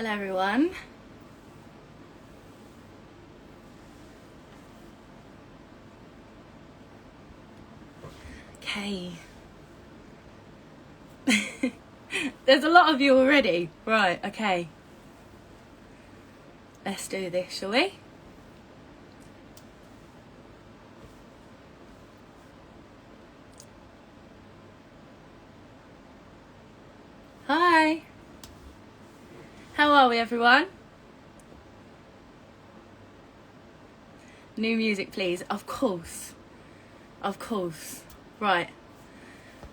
Hello everyone. Okay. There's a lot of you already. Right, okay. Let's do this, shall we? Hi. How are we, everyone? New music, please. Of course. Of course. Right.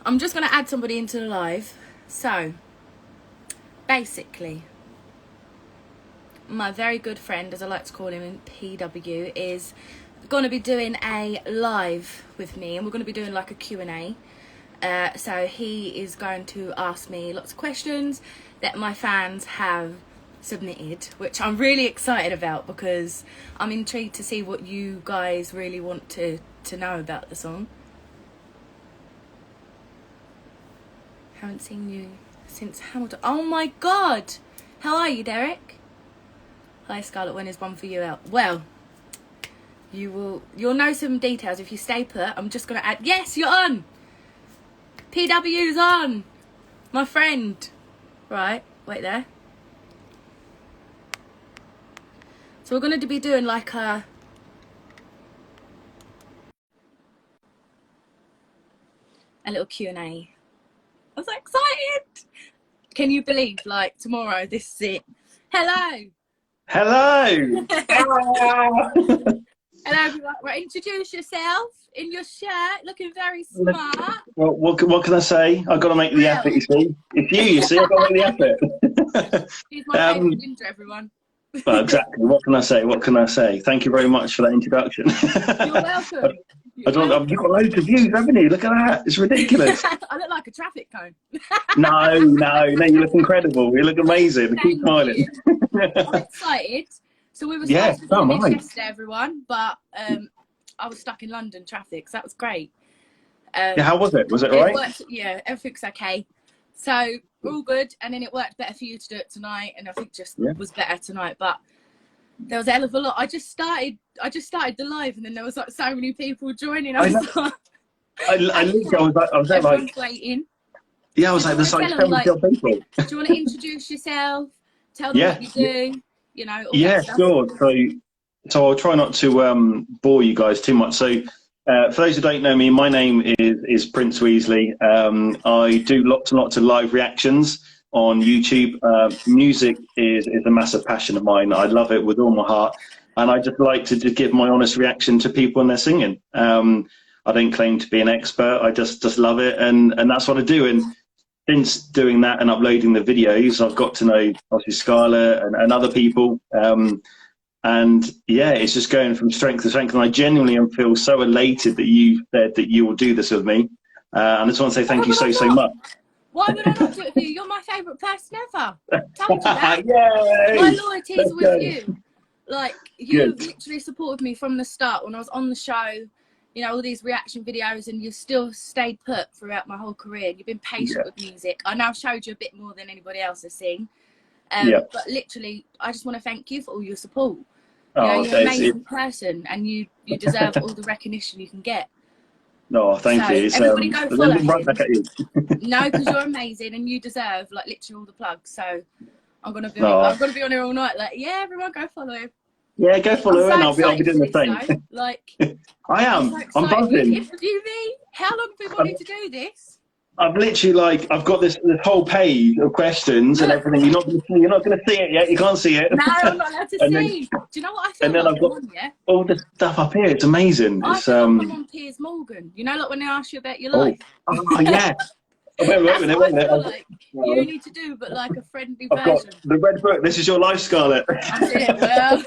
I'm just going to add somebody into the live. So, basically, my very good friend, as I like to call him in PW, is going to be doing a live with me, and we're going to be doing like a Q&A. So he is going to ask me lots of questions that my fans have submitted, which I'm really excited about because I'm intrigued to see what you guys really want to know about the song. Haven't seen you since Hamilton. Oh my god! How are you, Derek? Hi Scarlett, when is one for you out? Well, you'll know some details if you stay put. I'm just gonna add, yes, you're on! PW's on! My friend. Right, wait there. So we're gonna be doing like a little Q&A. I'm so excited! Can you believe, like, tomorrow, this is it. Hello! Hello! Hello everyone. Right, introduce yourself in your shirt, looking very smart. Well, what can I say? I've got to make the effort, you see. It's you see, I've got to make the effort. He's my favourite ninja, everyone. Well, exactly. What can I say? What can I say? Thank you very much for that introduction. You're welcome. You've got loads of views, haven't you? Look at that. It's ridiculous. I look like a traffic cone. No, you look incredible. You look amazing. Keep smiling. I'm excited. So we were supposed to do this yesterday, everyone, but I was stuck in London traffic, so that was great. Yeah, how was it? Was it all right? Worked, yeah, everything's okay. So we're all good, and then it worked better for you to do it tonight, and I think was better tonight. But there was a hell of a lot. I just started the live, and then there was like so many people joining. I was like, waiting. Yeah, I was like, there's like 70 people. Do you want to introduce yourself? Tell them what you do. You know. Yeah, sure. So I'll try not to bore you guys too much. So for those who don't know me, my name is Prince Weasley. I do lots and lots of live reactions on YouTube. Music is a massive passion of mine. I love it with all my heart, and I just like to give my honest reaction to people when they're singing. I don't claim to be an expert. I just love it, and that's what I do. And since doing that and uploading the videos, I've got to know obviously Scarlett and other people. And yeah, it's just going from strength to strength. And I genuinely feel so elated that you said that you will do this with me. And I just want to say thank you so much. Why would I not do it for you? You're my favourite person ever. Told you that. Yay! My loyalty is with you. Like, you literally supported me from the start when I was on the show. You know, all these reaction videos, and you've still stayed put throughout my whole career. You've been patient with music. I now showed you a bit more than anybody else has seen. But literally, I just want to thank you for all your support. You know, you're an amazing person, and you deserve all the recognition you can get. No, thank you. Everybody go follow him. No, because you're amazing, and you deserve like literally all the plugs. So I'm gonna be on here all night. Like, yeah, everyone go follow him. Yeah, go follow her, and I'll be doing the same. Like, I am. I'm buzzing. Interview me. How long have we wanted to do this? I've literally I've got this whole page of questions and everything. You're not going to see it yet. You can't see it. No, I'm not allowed to see. Do you know what I feel? And then like I've got all this stuff up here. It's amazing. I feel like I'm on Piers Morgan. You know, like when they ask you about your life. Oh yeah. Wait a minute. Like you need to do, but like a friendly version. I've got the red book. This is your life, Scarlett. That's it.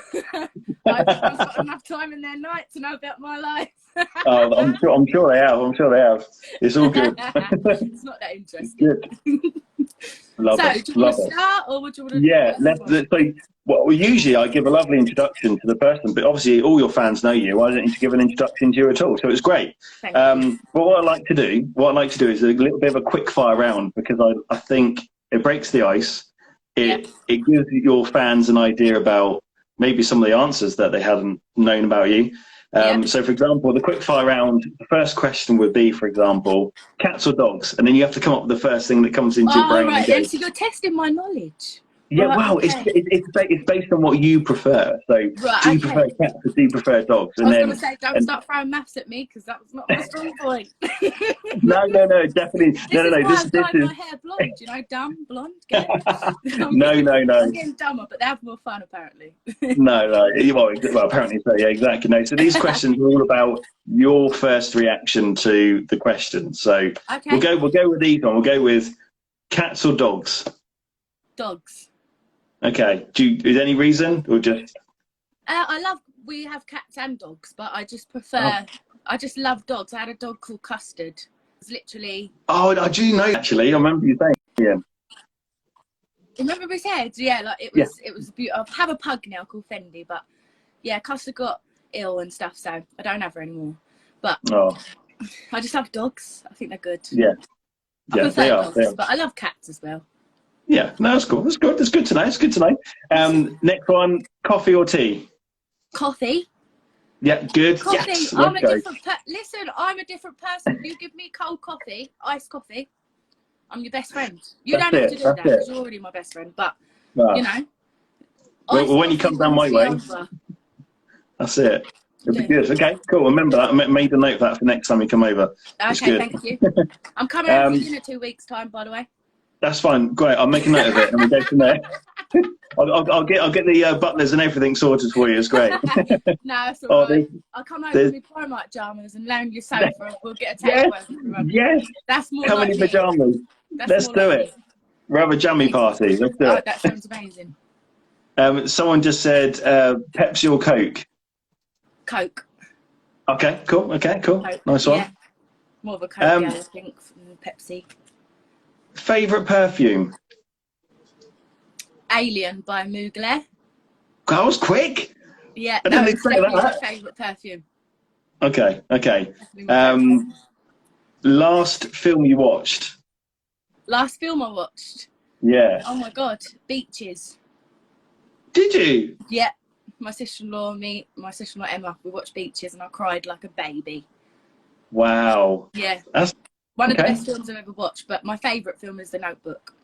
Well, I've got enough time in their night to know about my life. Oh, I'm sure they have. It's all good. It's not that interesting. Good. Love it. Do you want to start, or would you want to? Yeah. Usually I give a lovely introduction to the person, but obviously all your fans know you. I don't need to give an introduction to you at all, so it's great. But what I like to do is a little bit of a quick fire round, because I think it breaks the ice. it gives your fans an idea about maybe some of the answers that they hadn't known about you. So, for example, the quickfire round, the first question would be, for example, cats or dogs, and then you have to come up with the first thing that comes into your brain. Right, then, so you're testing my knowledge. Yeah, right, wow, okay. it's based on what you prefer. So, do you prefer cats or do you prefer dogs? And I was going to say, don't start throwing maths at me, because that's not my strong point. No, definitely. This is my hair blonde, you know, dumb, blonde. Get it? No. I'm getting dumber, but they have more fun, apparently. No. Well, apparently so. Yeah, exactly. No. So these questions are all about your first reaction to the question. So we'll go with these one. We'll go with cats or dogs. Dogs. Okay. Is there any reason or just? We have cats and dogs, but I just prefer. I just love dogs. I had a dog called Custard. It's literally. Oh, I do know actually. I remember you saying. Yeah. Remember we said, yeah, like it was beautiful. I have a pug now called Fendi, but yeah, Custard got ill and stuff, so I don't have her anymore. But I just love dogs. I think they're good. Yeah. I prefer dogs, but I love cats as well. Yeah, no, that's cool. That's good. That's good to know. It's good to know. Next one, coffee or tea? Coffee. Yeah, good. Coffee. Yes, I'm a different. Listen, I'm a different person. You give me cold coffee, iced coffee. I'm your best friend. You don't have to do that because you're already my best friend. But you know. Well, when you come down my way, that's it. It'll be good. Okay, cool. Remember that. I made a note of that for next time you come over. Okay, thank you. I'm coming over in 2 weeks' time, by the way. That's fine. Great. I'll make a note of it, and we'll go from there. I'll get the butlers and everything sorted for you. It's great. No, it's all right. I'll come over with my Primark pajamas and lounge your sofa. We'll get a takeaway. Yes. That's more. Come in your pajamas. Let's do it. We'll have a jammy party. Let's do it. That sounds amazing. Someone just said Pepsi or Coke. Coke. Okay, cool. Coke. Nice one. Yeah. More of a Coke, I think, than Pepsi. Favourite perfume? Alien by Mugler. That was quick. Yeah, I didn't expect that. My favourite perfume. Okay. Last film you watched? Last film I watched? Yeah. Oh my God, Beaches. Did you? Yeah. My sister-in-law Emma, we watched Beaches and I cried like a baby. Wow. Yeah. That's one of the best films I've ever watched, but my favourite film is The Notebook.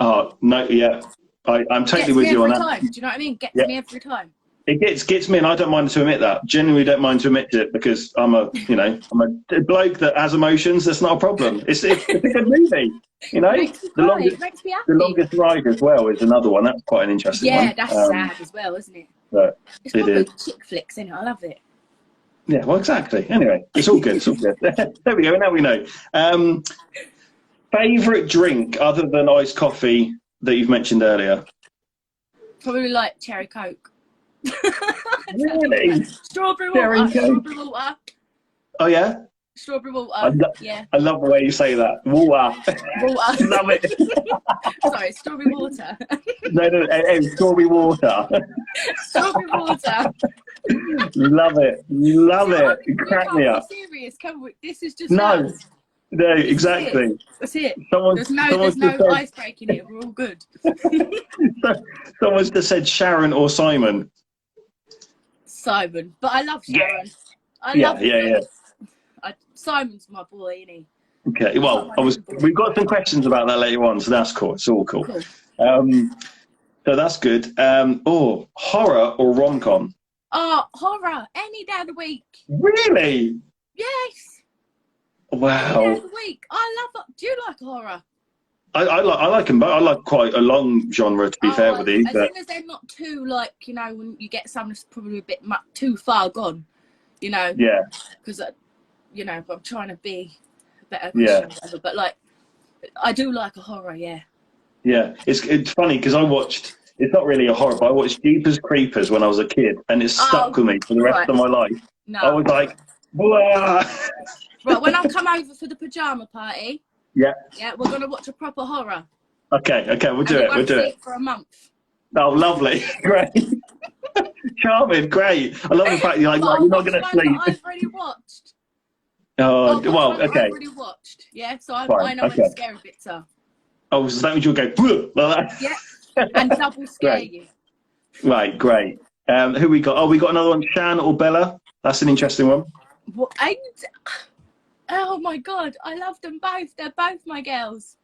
Oh, no, yeah. I'm totally with you on that. Time. Do you know what I mean? Gets me every time. It gets me, and I don't mind to admit that. Genuinely don't mind to admit it because I'm a bloke that has emotions. That's not a problem. It's a good movie. You know, the longest ride as well is another one. That's quite an interesting one. Yeah, that's sad as well, isn't it? But it's one of those chick flicks, isn't it? I love it. Yeah, well, exactly. Anyway, it's all good. It's all good. There we go. Now we know. Favourite drink other than iced coffee that you've mentioned earlier? Probably like cherry Coke. Really? Strawberry water. Oh yeah. Strawberry water. I love the way you say that. Water. Love it. Sorry, strawberry water. No, strawberry water. Strawberry water. Love it. Crack me up. Serious. This is just No, exactly. That's it. There's no ice breaking here. We're all good. Someone's just said Sharon or Simon. Simon, but I love Sharon. Yeah. Simon's my boy, isn't he? Okay. Well, we've got some questions about that later on, so that's cool. It's all cool. So that's good. Horror or rom-com? Oh, horror any day of the week. Really? Yes. Wow. Any day of the week. I love it. Do you like horror? I like them, but I like quite a long genre, to be fair with you. As long as they're not too, like, you know, when you get something that's probably a bit too far gone, you know. Yeah. Because, you know, I'm trying to be a better Christian or whatever, but, like, I do like a horror, yeah. Yeah, it's funny because I watched, it's not really a horror, but I watched Jeepers Creepers when I was a kid, and it stuck with me for the rest of my life. No. I was like, blah. Right, when I come over for the pyjama party, yeah, we're going to watch a proper horror. Okay, we'll do it. We'll do it for a month. Oh, lovely, great, charming, great. I love the fact you're like, no, you're not going to sleep. I've already watched. Oh, well, okay. I've already watched. Yeah, so I know where the scary bits are. Oh, so that means you'll go like that? Yeah, and double scare Great. you. Right, great. Who we got? Oh, we got another one, Shan or Bella. That's an interesting one. What? Oh my God, I love them both. They're both my girls.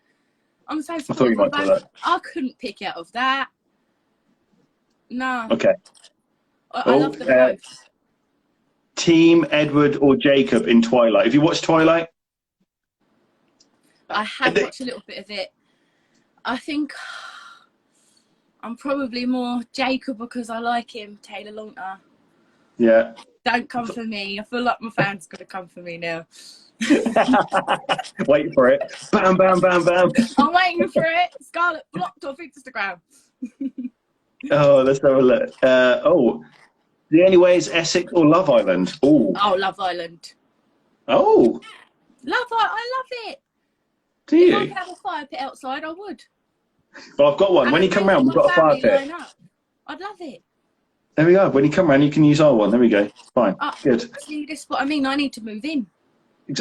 I'm so I thought you supportive of might do both. that. I couldn't pick out of that. No, Okay. I Oh, love them both. Team Edward or Jacob in Twilight. Have you watched Twilight? I have watched a little bit of it. I think I'm probably more Jacob because I like him, Taylor Lautner. Yeah. Don't come for me. I feel like my fans gonna come for me now. Wait for it. Bam, bam, bam, bam. I'm waiting for it. Scarlett blocked off Instagram. Oh, let's have a look. The Only Way is Essex or Love Island? Oh. Oh, Love Island. Oh. I love it. Do If you? I could have a fire pit outside, I would. Well, I've got one. And When you come round, we've got a fire pit. line up. I'd love it. There we go. When you come round, you can use our one. There we go. Fine. Good. See, this is what I mean. I need to move in.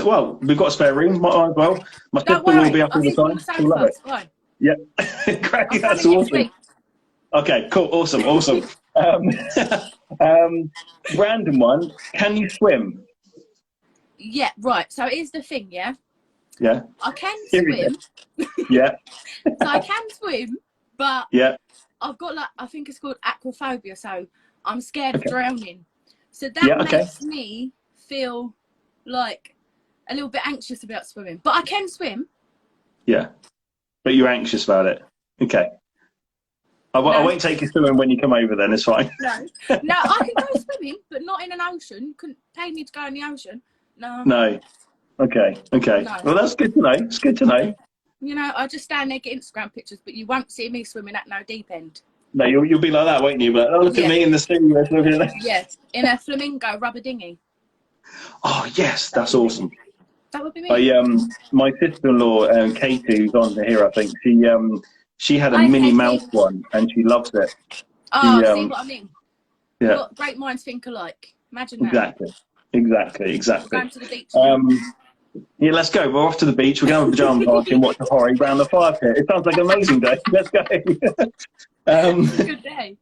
Well, we've got a spare room. Might as well. My sister Don't worry. will be up all the time. She'll love it. Fine. Yeah. Great. That's awesome. Okay, cool. Awesome. Random one. Can you swim? Yeah, right. So here's the thing, yeah? Yeah. I can Here we swim. Yeah. So I can swim, but Yeah. I've got I think it's called aquaphobia, so I'm scared of drowning. So that makes me feel like a little bit anxious about swimming. But I can swim. Yeah. But you're anxious about it. Okay. I won't take you swimming when you come over then, it's fine. No, I can go swimming, but not in an ocean. You couldn't pay me to go in the ocean. No. Okay. No. Well, that's good to know. It's good to know. You know, I just stand there, get Instagram pictures, but you won't see me swimming at no deep end. No, you'll be like that, won't you? But look at me in the sea. Yes, in a flamingo rubber dinghy. Oh, yes, that's awesome. That would be me. My sister-in-law, Katie, who's on here, I think, she had a Minnie Mouse one, and she loves it. Oh, see what I mean? Yeah. What great minds think alike. Imagine that. Exactly. We're going to the beach. Yeah, let's go. We're off to the beach. We're going to have a pajama party and watch a horror around the fire pit. It sounds like an amazing day. Let's go. Good day.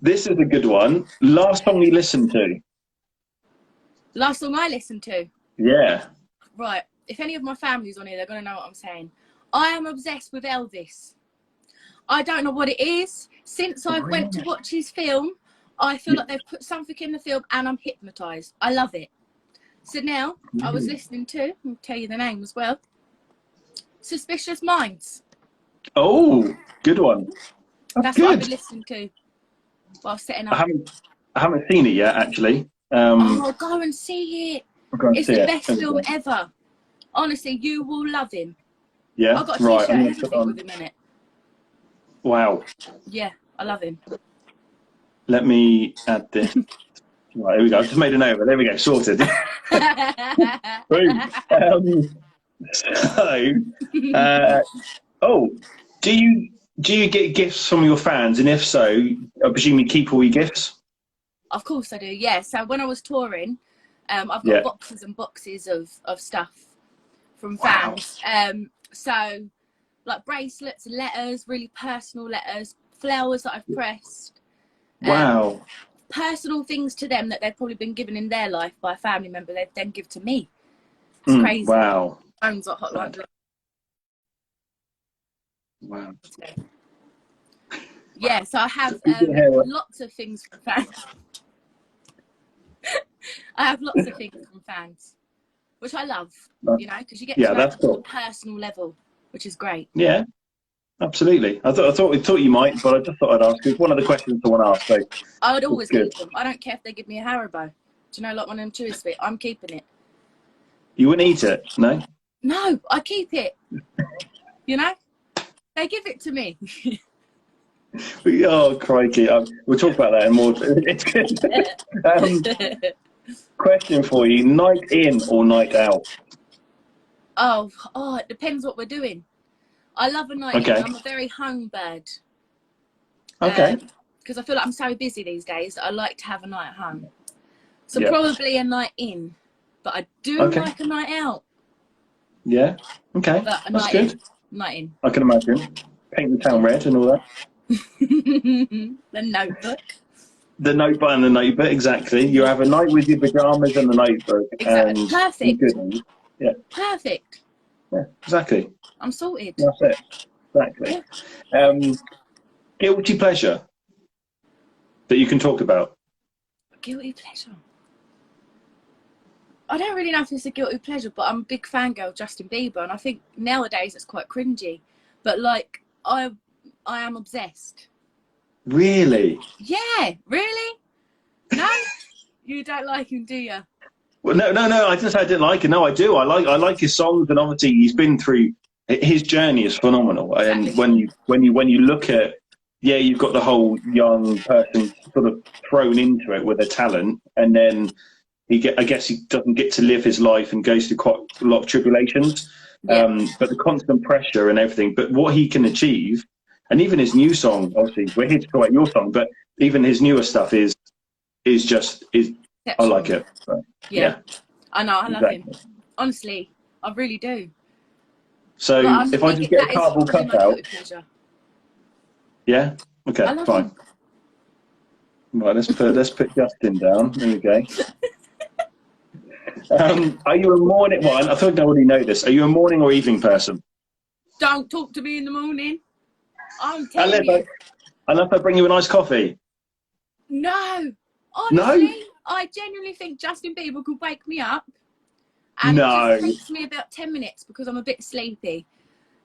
This is a good one. Last song you listened to? Last song I listened to? Yeah. Right. If any of my family's on here, they're going to know what I'm saying. I am obsessed with Elvis. I don't know what it is. Since I went to watch his film, I feel like they've put something in the film and I'm hypnotised. I love it. So now, I was listening to, I'll tell you the name as well, Suspicious Minds. Oh, good one. That's what I've been listening to while setting up. I haven't seen it yet, actually. Oh, go and see it. It's the best film Okay. ever. Honestly, you will love him. Yeah, I've got a t-shirt and everything with him in it. Wow. Yeah, I love him. Let me add this. Right, here we go. I've just made a note of it. There we go. Sorted. Do you get gifts from your fans? And if so, I presume you keep all your gifts? Of course I do, yeah. So when I was touring, I've got boxes and boxes of stuff from fans. So like bracelets, letters, really personal letters, flowers that I've pressed. Wow. Personal things to them that they've probably been given in their life by a family member, they've then give to me. It's crazy. Wow. Phones are hotline. Wow. Yeah, so I have lots of things from fans. I have lots of things from fans, which I love, you know, because you get to know them on a personal level, which is great. Yeah, absolutely. I thought you might, but I just thought I'd ask. It's one of the questions someone asked. So I would always keep them. I don't care if they give me a Haribo. Do you know, like one of them chewy sweet? I'm keeping it. You wouldn't eat it, no? No, I keep it. You know, they give it to me. Oh, crikey. We'll talk about that in more. It's good. Question for you. Night in or night out? Oh, it depends what we're doing. I love a night in. I'm a very home bird. Okay. Because I feel like I'm so busy these days that I like to have a night at home. So probably a night in. But I do like a night out. Yeah. Okay. But That's good. Night in. I can imagine. Paint the town red and all that. The Notebook. The Notebook and the Notebook, exactly. You have a night with your pajamas and the Notebook. Exactly. And Perfect. goodness. Yeah. Perfect. Yeah, exactly. I'm sorted. That's it. Exactly. Yeah. Guilty pleasure that you can talk about. Guilty pleasure. I don't really know if it's a guilty pleasure, but I'm a big fangirl of Justin Bieber, and I think nowadays it's quite cringy. But like, I am obsessed. Really? Yeah, really? No, you don't like him, do you? Well, no. I didn't say I didn't like it. No, I do. I like his songs, and obviously he's been through. His journey is phenomenal. Exactly. And when you look at, yeah, you've got the whole young person sort of thrown into it with a talent, and then I guess he doesn't get to live his life and goes through quite a lot of tribulations. Yeah. But the constant pressure and everything, but what he can achieve, and even his new song, obviously we're here to talk about your song, but even his newer stuff is I like it. So, yeah. I know, I love him. Honestly, I really do. So if I just get a cardboard cutout. Yeah? Okay, fine. Him. Right, let's put Justin down. There we go. Are you a morning? Well, I think I already know this. Are you a morning or evening person? Don't talk to me in the morning. I'm telling you. Unless I bring you a nice coffee. No, honestly, I genuinely think Justin Bieber could wake me up, and it just takes me about 10 minutes because I'm a bit sleepy.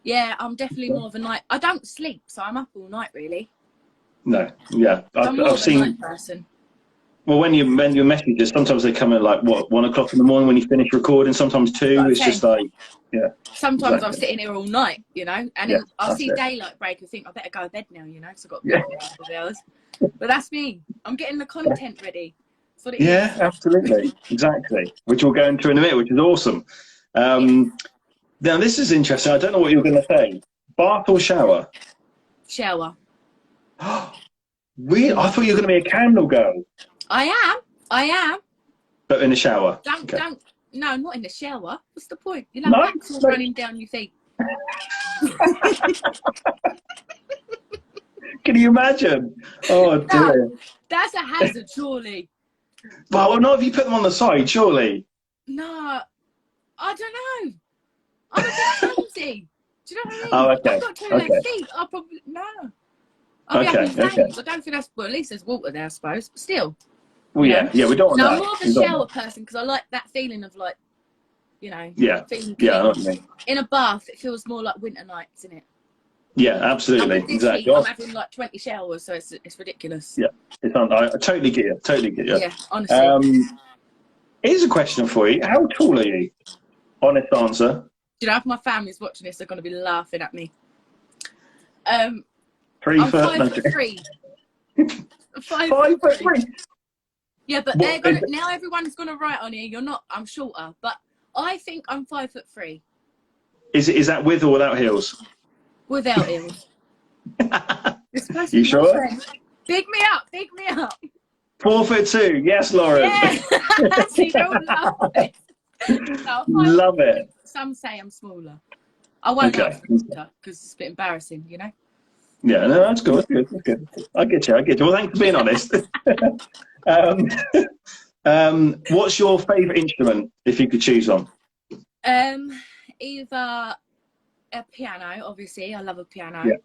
Yeah, I'm definitely more of a night. I don't sleep, so I'm up all night really. No, yeah, I've seen. Night person. Well, when you messages, sometimes they come at like what 1 o'clock in the morning when you finish recording. Sometimes 2. It's just like, yeah. Sometimes exactly. I'm sitting here all night, you know, and then I'll see daylight break and think I better go to bed now, you know, because I've got a couple of hours. But that's me. I'm getting the content ready. That's what it is. Absolutely, exactly. Which we'll go into in a minute, which is awesome. Now this is interesting. I don't know what you were going to say. Bath or shower? Shower. Really? I thought you were going to be a candle girl. I am. But in the shower. No, not in the shower. What's the point? You know, wax all running down your feet. Can you imagine? Oh dear. That's a hazard, surely. Well, not if you put them on the side, surely. No, I don't know. I'm a bit clumsy. Do you know what I mean? Oh, okay. I've got 2 leg feet. I'll probably I'll be happy with things. I don't think that's. Well, at least there's water there, I suppose. But still. Well, yeah, we don't want that. I'm more of a shower person because I like that feeling of like, you know, feeling clean. Yeah, I know what you mean. In a bath, it feels more like winter nights, isn't it? Yeah, absolutely, exactly. I'm having like 20 showers, so it's ridiculous. Yeah, I totally get you. Totally get you. Yeah, honestly. Here's a question for you. How tall are you? Honest answer. Do you know, if my family's watching this, they're going to be laughing at me. 3 I'm foot. 5'3". 5'3". Yeah, but they're gonna now. Everyone's gonna write on here. You're not. I'm shorter, but I think I'm 5'3". Is that with or without heels? Without heels. You sure? Big me up. Big me up. 4'2". Yes, Lauren. Yeah. See, don't love it. No, love it. Some say I'm smaller. I won't go because it's a bit embarrassing, you know. Yeah, no, that's good. That's good. I get you. Well, thanks for being honest. What's your favourite instrument, if you could choose one? Either a piano, obviously. I love a piano. Yeah.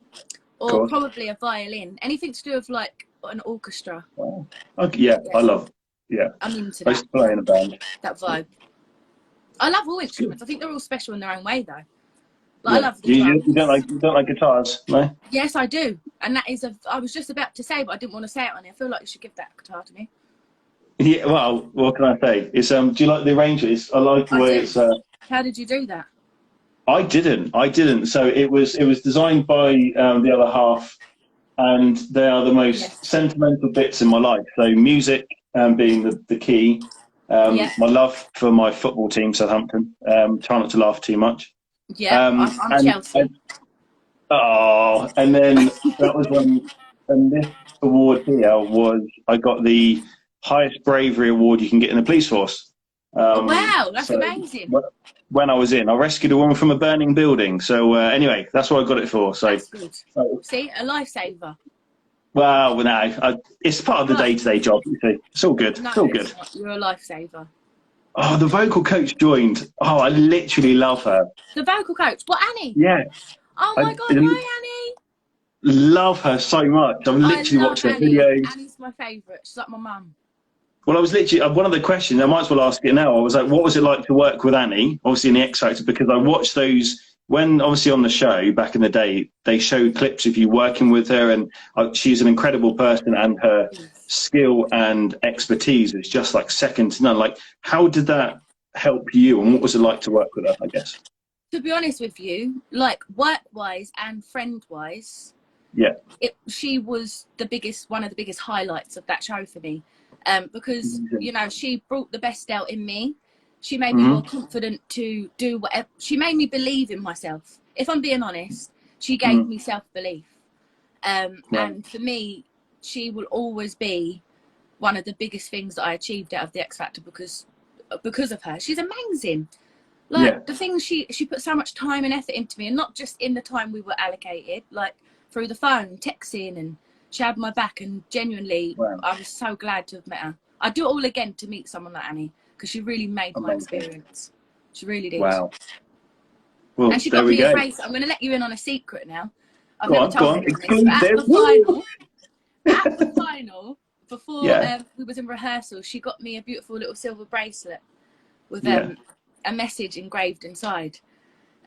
Or probably a violin. Anything to do with like an orchestra. Wow. Okay, yeah, I love. Yeah. I'm into that. I used to play in a band. That vibe. I love all instruments. I think they're all special in their own way, though. Like, I love the you don't like guitars, no? Yes, I do. And that is I was just about to say, but I didn't want to say it on here. I feel like you should give that guitar to me. Yeah, well, what can I say? It's do you like the arrangements? I like the way it's. How did you do that? I didn't. So it was designed by the other half, and they are the most sentimental bits in my life. So music being the key. My love for my football team, Southampton. Try not to laugh too much. Yeah, I'm Chelsea. And then that was when, and this award here was, I got the highest bravery award you can get in the police force. Oh, wow, that's So amazing. when I was in, I rescued a woman from a burning building. So anyway, that's what I got it for. So, That's good. See, a lifesaver. well, no, it's part of the Right. day-to-day job. You see. It's all good. No, It's all it's good. not. You're a lifesaver. Oh, the vocal coach joined. Oh, I literally love her. The vocal coach. What, Annie? Yeah, Oh I my God, hi, Annie. love her so much. I've I literally love watched her Annie. videos. Annie's my favourite. She's like my mum. Well, I was literally one of the questions. I might as well ask it now. I was like, "What was it like to work with Annie?" Obviously in the X Factor, because I watched those when obviously on the show back in the day. They showed clips of you working with her, and she's an incredible person, and her Yes. skill and expertise is just like second to none. Like, how did that help you, and what was it like to work with her? I guess. To be honest with you, like work-wise and friend-wise, Yeah. she was one of the biggest highlights of that show for me, because Mm-hmm. you know, she brought the best out in me. She made me more confident to do whatever. She made me believe in myself. If I'm being honest, she gave me self-belief, Right. and for me, she will always be one of the biggest things that I achieved out of the X Factor because of her. She's amazing. Yeah. Like the things she put so much time and effort into me, and not just in the time we were allocated, like through the phone, texting, and she had my back. And genuinely, Wow. I was so glad to have met her. I'd do it all again to meet someone like Annie, because she really made my Amazing. experience. She really did. Wow. Well, And she there got we me a go. face. I'm going to let you in on a secret now. I've Go never on. Go told on. anyone this, but Exclusive. Woo! at the final, before Yeah. we was in rehearsal, she got me a beautiful little silver bracelet with Yeah. a message engraved inside.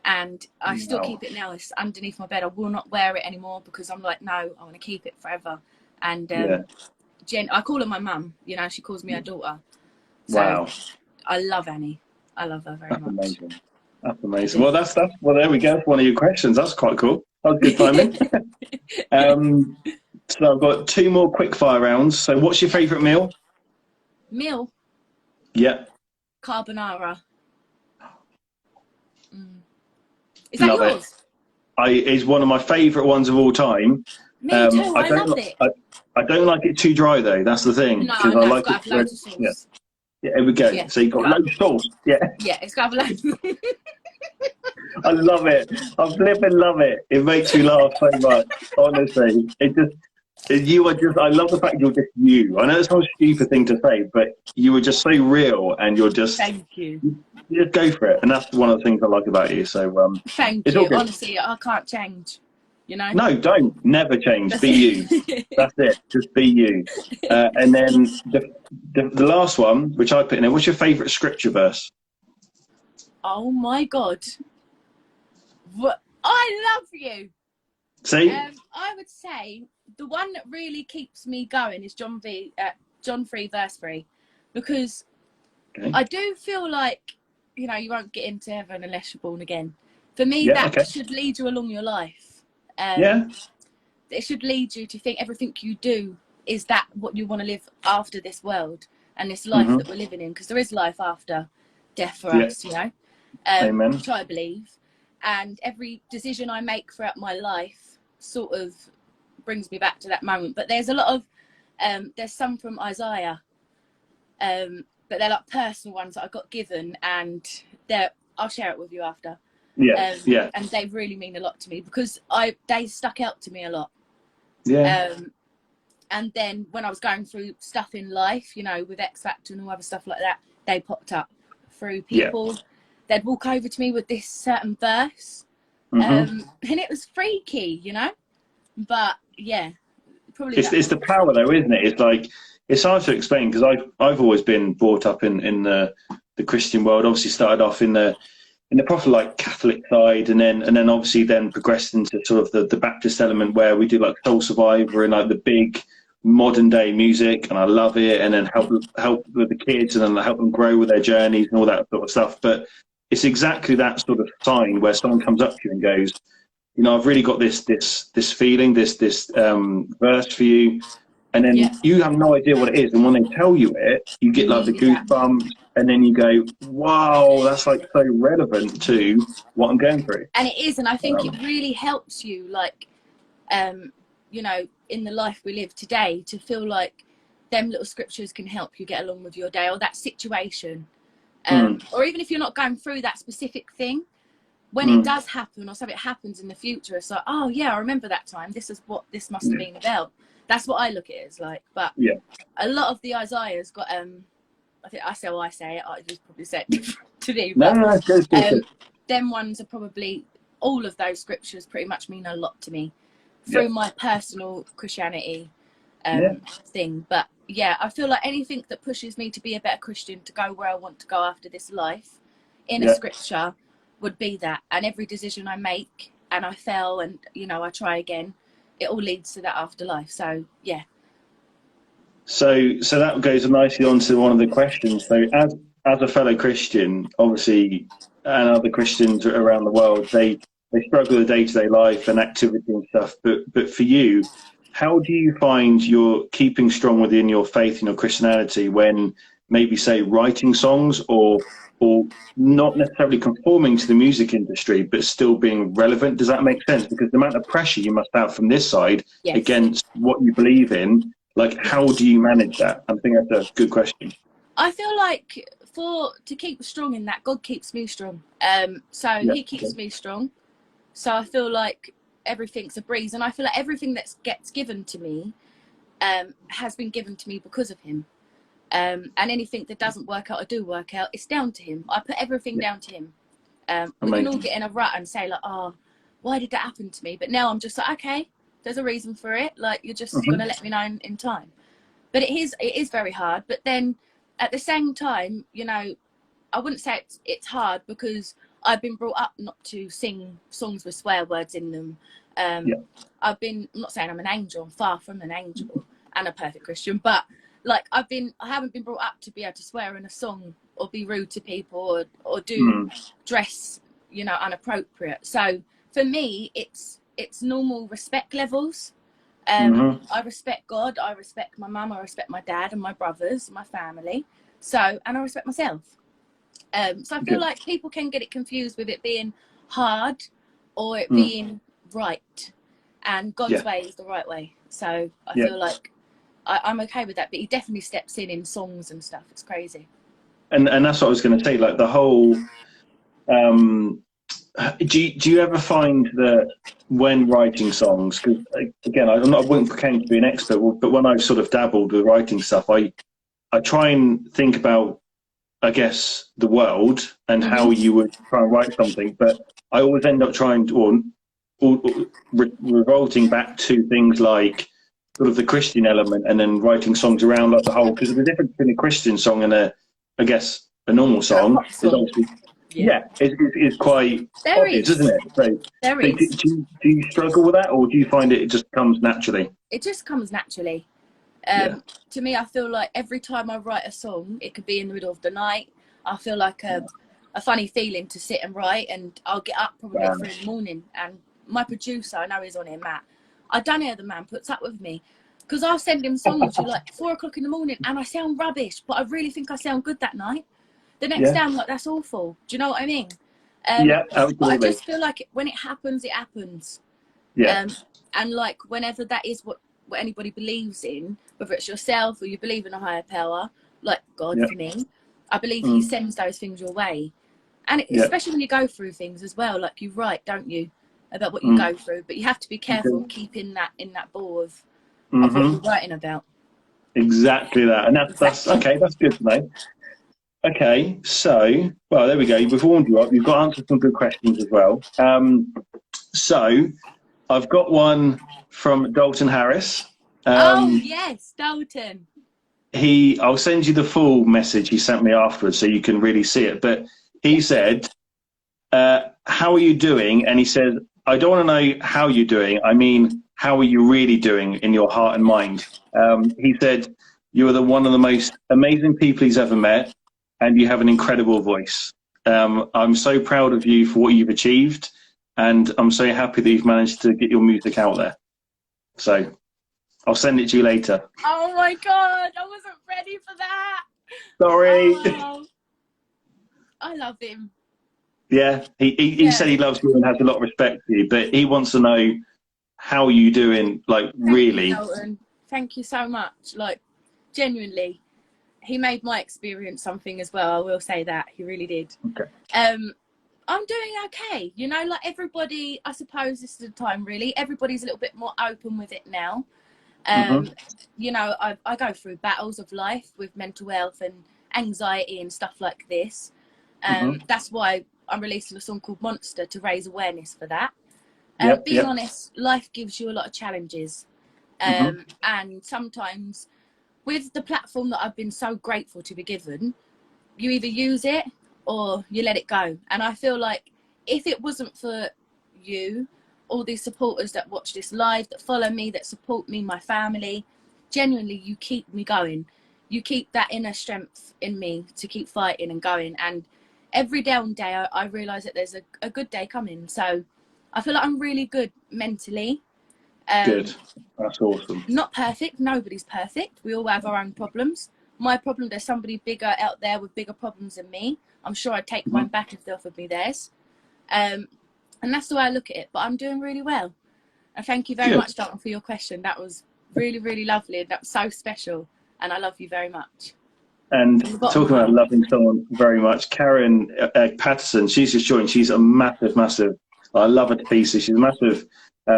And I still Wow. keep it now. It's underneath my bed. I will not wear it anymore because I'm like, no, I want to keep it forever. And Yeah. I call her my mum. You know, she calls me her daughter. So Wow. I love Annie. I love her very That's much. amazing. That's I amazing. do. Well, that's well. There we go. That's one of your questions. That's quite cool. That was good timing. um, so I've got two more quick fire rounds. So, what's your favourite meal? Meal, Yeah, carbonara. Is that love it. yours? Is one of my favourite ones of all time. Me too. I I don't. loved it. I don't like it too dry though. That's the thing No, because I no, it's like got it. to have loads of Yeah. sauce. Yeah. Here we go. Yeah, So you got loads of sauce. Yeah. yeah, it's got to have loads. I love it. I flipping love it. It makes me laugh so much. Honestly, it just you are just. I love the fact you're just you. I know it's not a stupid thing to say, but you were just so real, and you're just Thank you. you just go for it, and that's one of the things I like about you. So Thank it's all you. good. Honestly, I can't change. You know. No, don't never change. That's Be you. it. That's it. Just be you. And then the last one, which I put in there. What's your favourite scripture verse? Oh my God. What? I love you. See? I would say the one that really keeps me going is John 3 verse 3, because Okay. I do feel like, you know, you won't get into heaven unless you're born again. For me, Yeah. that Okay. should lead you along your life. Yeah. It should lead you to think everything you do is that what you want to live after this world and this life that we're living in, because there is life after death for Yeah. us, you know, Amen. which I believe. And every decision I make throughout my life sort of brings me back to that moment. But there's a lot of there's some from Isaiah, but they're like personal ones that I got given, and I'll share it with you after. Yeah. Yeah. And they really mean a lot to me because they stuck out to me a lot. Yeah. And then when I was going through stuff in life, you know, with X Factor and all other stuff like that, they popped up through people. Yeah. They'd walk over to me with this certain verse, and it was freaky, you know. But yeah, probably it's the power though, isn't it? It's like it's hard to explain because I've always been brought up in the Christian world. Obviously, started off in the proper like Catholic side, and then obviously then progressed into sort of the Baptist element where we do like Soul Survivor and like the big modern day music, and I love it. And then help with the kids, and then help them grow with their journeys and all that sort of stuff. But it's exactly that sort of sign where someone comes up to you and goes, you know, I've really got this feeling, this verse for you, and then you have no idea what it is, and when they tell you it, you get like the goosebumps, and then you go, wow, that's like so relevant to what I'm going through. And it is, and I think it really helps you, like, you know, in the life we live today, to feel like them little scriptures can help you get along with your day or that situation. Or even if you're not going through that specific thing, when it does happen or something happens in the future, it's like, oh yeah, I remember that time. This is what this must have been about. That's what I look at it as like. But a lot of the Isaiah's got, I think I say what I say, I just probably said to me, but them ones are probably, all of those scriptures pretty much mean a lot to me through my personal Christianity thing. But yeah, I feel like anything that pushes me to be a better Christian, to go where I want to go after this life, in a scripture would be that. And every decision I make and I fail and, you know, I try again, it all leads to that afterlife. So yeah. So that goes nicely on to one of the questions. So as a fellow Christian, obviously, and other Christians around the world, they struggle with day-to-day life and activity and stuff. But for you, how do you find you're keeping strong within your faith and your Christianity when maybe, say, writing songs or not necessarily conforming to the music industry, but still being relevant? Does that make sense? Because the amount of pressure you must have from this side against what you believe in, like, how do you manage that? I think that's a good question. I feel like to keep strong in that, God keeps me strong. So he keeps me strong. So I feel like everything's a breeze. And I feel like everything that gets given to me has been given to me because of him. And anything that doesn't work out or do work out, it's down to him. I put everything down to him. We can all get in a rut and say like, oh, why did that happen to me? But now I'm just like, okay, there's a reason for it. Like, you're just going to let me know in time. But it is very hard. But then at the same time, you know, I wouldn't say it's hard because I've been brought up not to sing songs with swear words in them. I'm not saying I'm an angel, I'm far from an angel and a perfect Christian, but like I haven't been brought up to be able to swear in a song or be rude to people or do dress, you know, inappropriate. So for me, it's normal respect levels. I respect God, I respect my mum, I respect my dad and my brothers, my family. So, and I respect myself. So I feel like people can get it confused with it being hard or it being right. And God's way is the right way. So I feel like I'm okay with that. But he definitely steps in songs and stuff. It's crazy. And that's what I was going to say. Like the whole, do you ever find that when writing songs, because again, I wouldn't pretend to be an expert, but when I've sort of dabbled with writing stuff, I try and think about, I guess, the world and how you would try and write something, but I always end up trying to, revolting back to things like sort of the Christian element and then writing songs around like the whole, because the difference between a Christian song and a normal song is obviously, it's quite obvious, isn't it? So, do you struggle with that, or do you find it just comes naturally? It just comes naturally. To me, I feel like every time I write a song, it could be in the middle of the night. I feel like a funny feeling to sit and write, and I'll get up probably 3 in the morning. And my producer, I know he's on here, Matt. I don't know, the man puts up with me because I'll send him songs to like 4 o'clock in the morning, and I sound rubbish, but I really think I sound good that night. The next day, I'm like, that's awful. Do you know what I mean? Absolutely. But I just feel like when it happens, it happens. And like whenever that is what anybody believes in, whether it's yourself or you believe in a higher power, like God for me, I believe he sends those things your way. And especially when you go through things as well, like you write, don't you, about what you go through, but you have to be careful keeping that in that ball of what you're writing about. Exactly that. And that's okay, that's good to know. Okay, so, well, there we go. We've warmed you up. You've got answered some good questions as well. So I've got from Dalton Harris. Oh, yes, Dalton. I'll send you the full message he sent me afterwards so you can really see it. But he said, how are you doing? And he said, I don't want to know how you're doing. I mean, how are you really doing in your heart and mind? He said, you are one of the most amazing people he's ever met, and you have an incredible voice. I'm so proud of you for what you've achieved, and I'm so happy that you've managed to get your music out there. So I'll send it to you later. Oh my God, I wasn't ready for that. Sorry. Oh, I love him. Yeah, he said he loves you and has a lot of respect for you, but he wants to know how you doing, like, really. Thank you, Dalton. Thank you so much. Like, genuinely, he made my experience something as well. I will say that he really did. Okay. I'm doing okay. You know, like everybody, I suppose this is the time really. Everybody's a little bit more open with it now. You know, I go through battles of life with mental health and anxiety and stuff like this. That's why I'm releasing a song called Monster to raise awareness for that. Being honest, life gives you a lot of challenges. And sometimes with the platform that I've been so grateful to be given, you either use it or you let it go. And I feel like if it wasn't for you, all these supporters that watch this live, that follow me, that support me, my family, genuinely, you keep me going. You keep that inner strength in me to keep fighting and going. And every day I realise that there's a good day coming. So I feel like I'm really good mentally. Good. That's awesome. Not perfect. Nobody's perfect. We all have our own problems. My problem, there's somebody bigger out there with bigger problems than me. I'm sure I'd take mine back if they offered me theirs. And that's the way I look at it. But I'm doing really well. And thank you very much, Dalton, for your question. That was really, really lovely. That was so special. And I love you very much. And talking about loving someone very much, Karen Patterson, she's just joined. She's a massive, I love her to pieces. She's a massive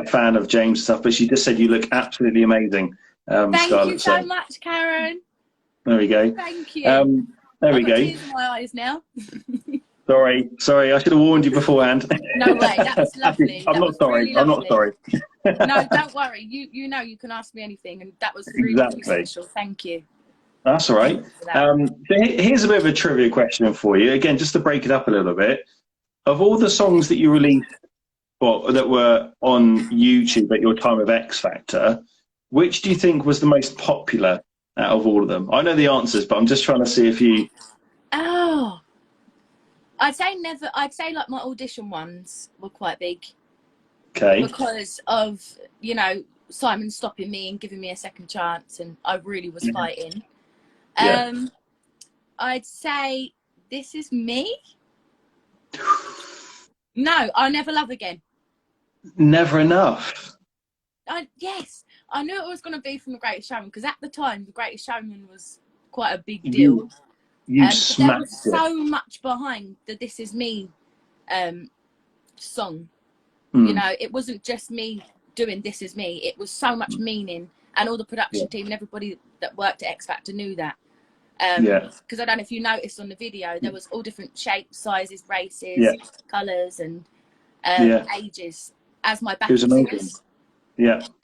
fan of James' stuff, but she just said you look absolutely amazing, Thank Scarlett. You so much, Karen. There we go. Thank you. There we go. Tears in my eyes now. Sorry, I should have warned you beforehand. No way, that was lovely. I'm not sorry. Really I'm not sorry. No, don't worry. You know you can ask me anything, and that was really, really special. Thank you. That's all right. So here's a bit of a trivia question for you. Again, just to break it up a little bit. Of all the songs that you released, well, that were on YouTube at your time of X Factor, which do you think was the most popular out of all of them? I know the answers, but I'm just trying to see if you... Oh, I'd say like my audition ones were quite big. Okay. Because of, you know, Simon stopping me and giving me a second chance, and I really was fighting. I'd say This Is Me. No, I'll Never Love Again. Never Enough. Yes, I knew it was going to be from The Greatest Showman, because at the time The Greatest Showman was quite a big deal. You smacked there was so much behind the This Is Me song. You know, it wasn't just me doing This Is Me. It was so much meaning, and all the production team and everybody that worked at X Factor knew that. Because I don't know if you noticed on the video, there was all different shapes, sizes, races, colours, and ages as my backing singers.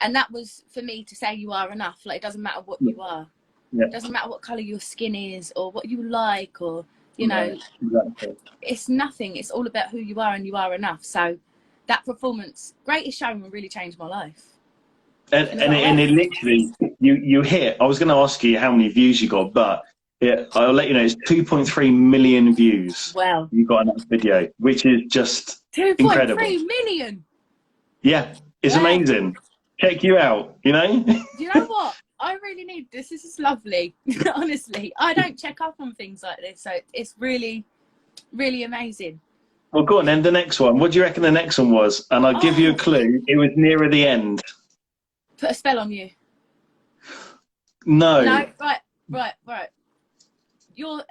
And that was for me to say you are enough. Like, it doesn't matter what you are. It doesn't matter what colour your skin is or what you like, or, you know, it's nothing. It's all about who you are, and you are enough. So that performance, Greatest Showman, really changed my life. And it literally, you hit, I was going to ask you how many views you got, but I'll let you know, it's 2.3 million views. Wow. You got on that video, which is just incredible. 2.3 million? Yeah, it's amazing. Check you out, you know? You know what? I really need this. This is lovely. Honestly, I don't check up on things like this, so it's really, really amazing. Well, go on then, the next one. What do you reckon the next one was? And I'll give you a clue. It was nearer the end. Put a Spell on You. No. No, right. You're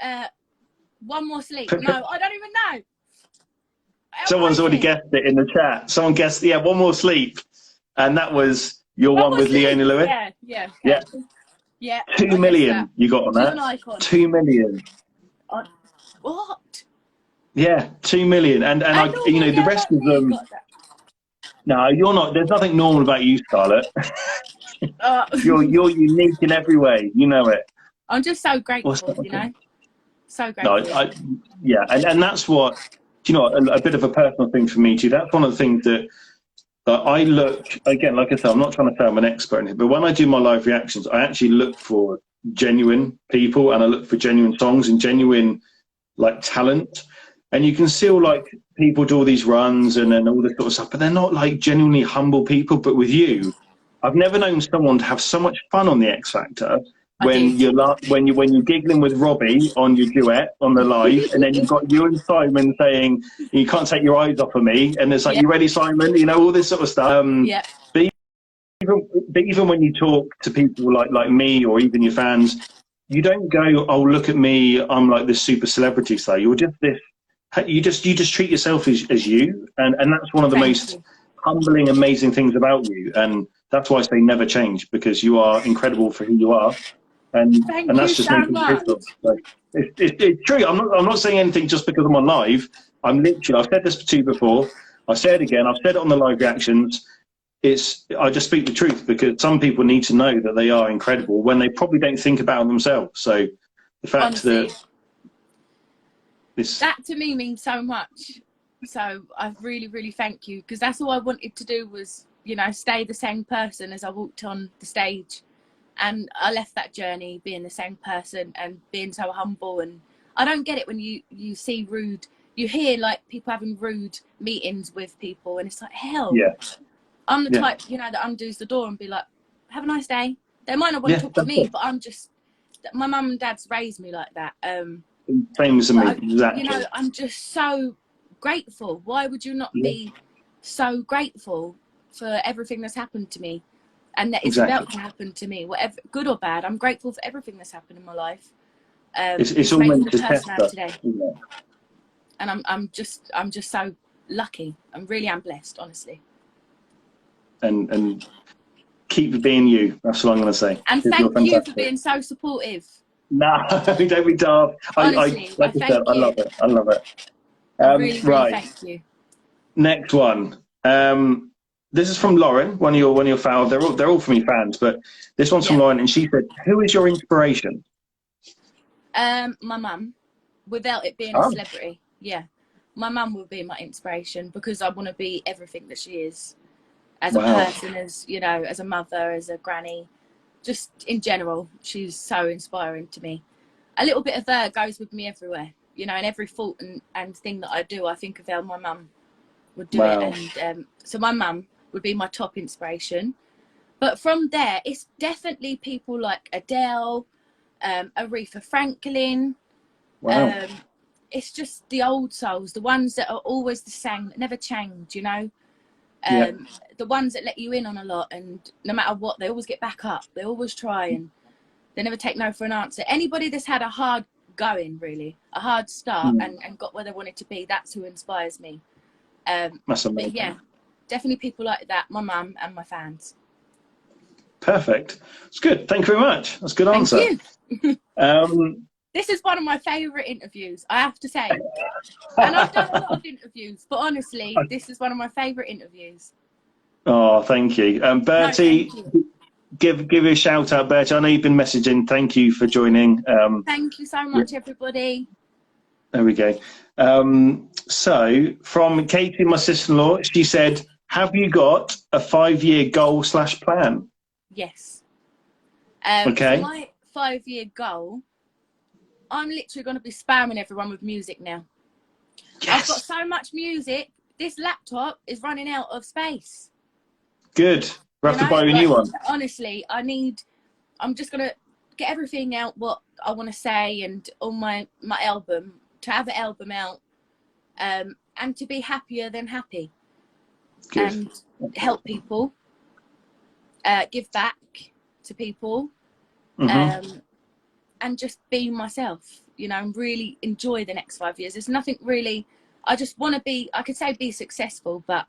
One More Sleep. No, I don't even know. Someone's already guessed it in the chat. Someone guessed, One More Sleep. And that was your one with Leona Lewis? Yeah. 2 million you got on that. 2 million. What? Yeah, 2 million. And I you know, the rest of them... No, you're not. There's nothing normal about you, Scarlett. You're unique in every way. You know it. I'm just so grateful, you know? So grateful. No, and that's what, you know, a bit of a personal thing for me too. That's one of the things that I look, again, like I said, I'm not trying to say I'm an expert in it, but when I do my live reactions, I actually look for genuine people, and I look for genuine songs and genuine, like, talent. And you can still, like, people do all these runs and all this sort of stuff, but they're not, like, genuinely humble people. But with you, I've never known someone to have so much fun on the X Factor when you're giggling with Robbie on your duet on the live, and then you've got you and Simon saying you can't take your eyes off of me, and it's like, you ready, Simon? You know, all this sort of stuff. But even when you talk to people like me or even your fans, you don't go, oh, look at me, I'm like this super celebrity star. You're just this. You just treat yourself as you, and that's one of the Thank most you. humbling, amazing things about you. And that's why I say never change, because you are incredible for who you are, and Thank you that's just so making it much. truthful. So it's true. I'm not saying anything just because I'm on live. I'm literally. I've said this to you before. I say it again. I've said it on the live reactions. I just speak the truth, because some people need to know that they are incredible when they probably don't think about themselves. So the fact Honestly, that this, that to me means so much. So I really, really thank you, because that's all I wanted to do was, stay the same person as I walked on the stage. And I left that journey being the same person and being so humble. And I don't get it when you see rude, you hear like people having rude meetings with people, and it's like, hell, yeah, I'm the yeah, type, that undoes the door and be like, have a nice day. They might not want yeah, to talk to that's me, it. but my mum and dad's raised me like that. Same as But me, exactly. I'm just so grateful. Why would you not Yeah, be so grateful for everything that's happened to me, and that is exactly. about to happen to me, whatever, good or bad? I'm grateful for everything that's happened in my life. It's It's all made me meant the to person test I am us, today, isn't it? and I'm just so lucky. I'm really am blessed, honestly. And keep being you. That's what I'm going to say. And Because you're thank you for fantastic. being so supportive. Nah, don't be daft. Honestly, Like I I said, thank I you. love it. I love it. I really, really Right, thank you. next one. This is from Lauren, one of your fans. They're all from your fans, but this one's from Yeah. Lauren, and she said, "Who is your inspiration?" My mum, without it being a Oh, celebrity, yeah, my mum would be my inspiration, because I want to be everything that she is, as a wow. person, as a mother, as a granny, just in general. She's so inspiring to me. A little bit of her goes with me everywhere, and every thought and thing that I do, I think of how my mum would do it. Wow. And so my mum would be my top inspiration. But from there, it's definitely people like Adele, Aretha Franklin. Wow. Um, it's just the old souls, the ones that are always the same, that never change. Yeah. The ones that let you in on a lot, and no matter what, they always get back up. They always try, and they never take no for an answer. Anybody that's had a hard going, really, a hard start, Mm, and got where they wanted to be, that's who inspires me. that's But yeah, amazing. definitely people like that, my mum and my fans. Perfect. It's good. Thank you very much. That's a good Thank answer. you. Um, This is one of my favourite interviews, I have to say. And I've done a lot of interviews, but honestly, this is one of my favourite interviews. oh, thank you. No, thank Bertie, you. give you a shout out, Bertie. I know you've been messaging. Thank you for joining. Thank you so Yeah, much, everybody. there we go. So from Katie, my sister-in-law, she said, "Have you got a 5-year goal slash plan?" Yes. For Okay. my 5-year goal, I'm literally going to be spamming everyone with music now. I've got Yes. so much music, this laptop is running out of space. Good. We'll have to buy you a Like, new one. honestly, I'm just going to get everything out what I want to say, and on my album, to have an album out, and to be happier than happy, Good. and help people, give back to people, Hmm. and just be myself, and really enjoy the next 5 years. There's nothing really, I just want to be, I could say be successful, but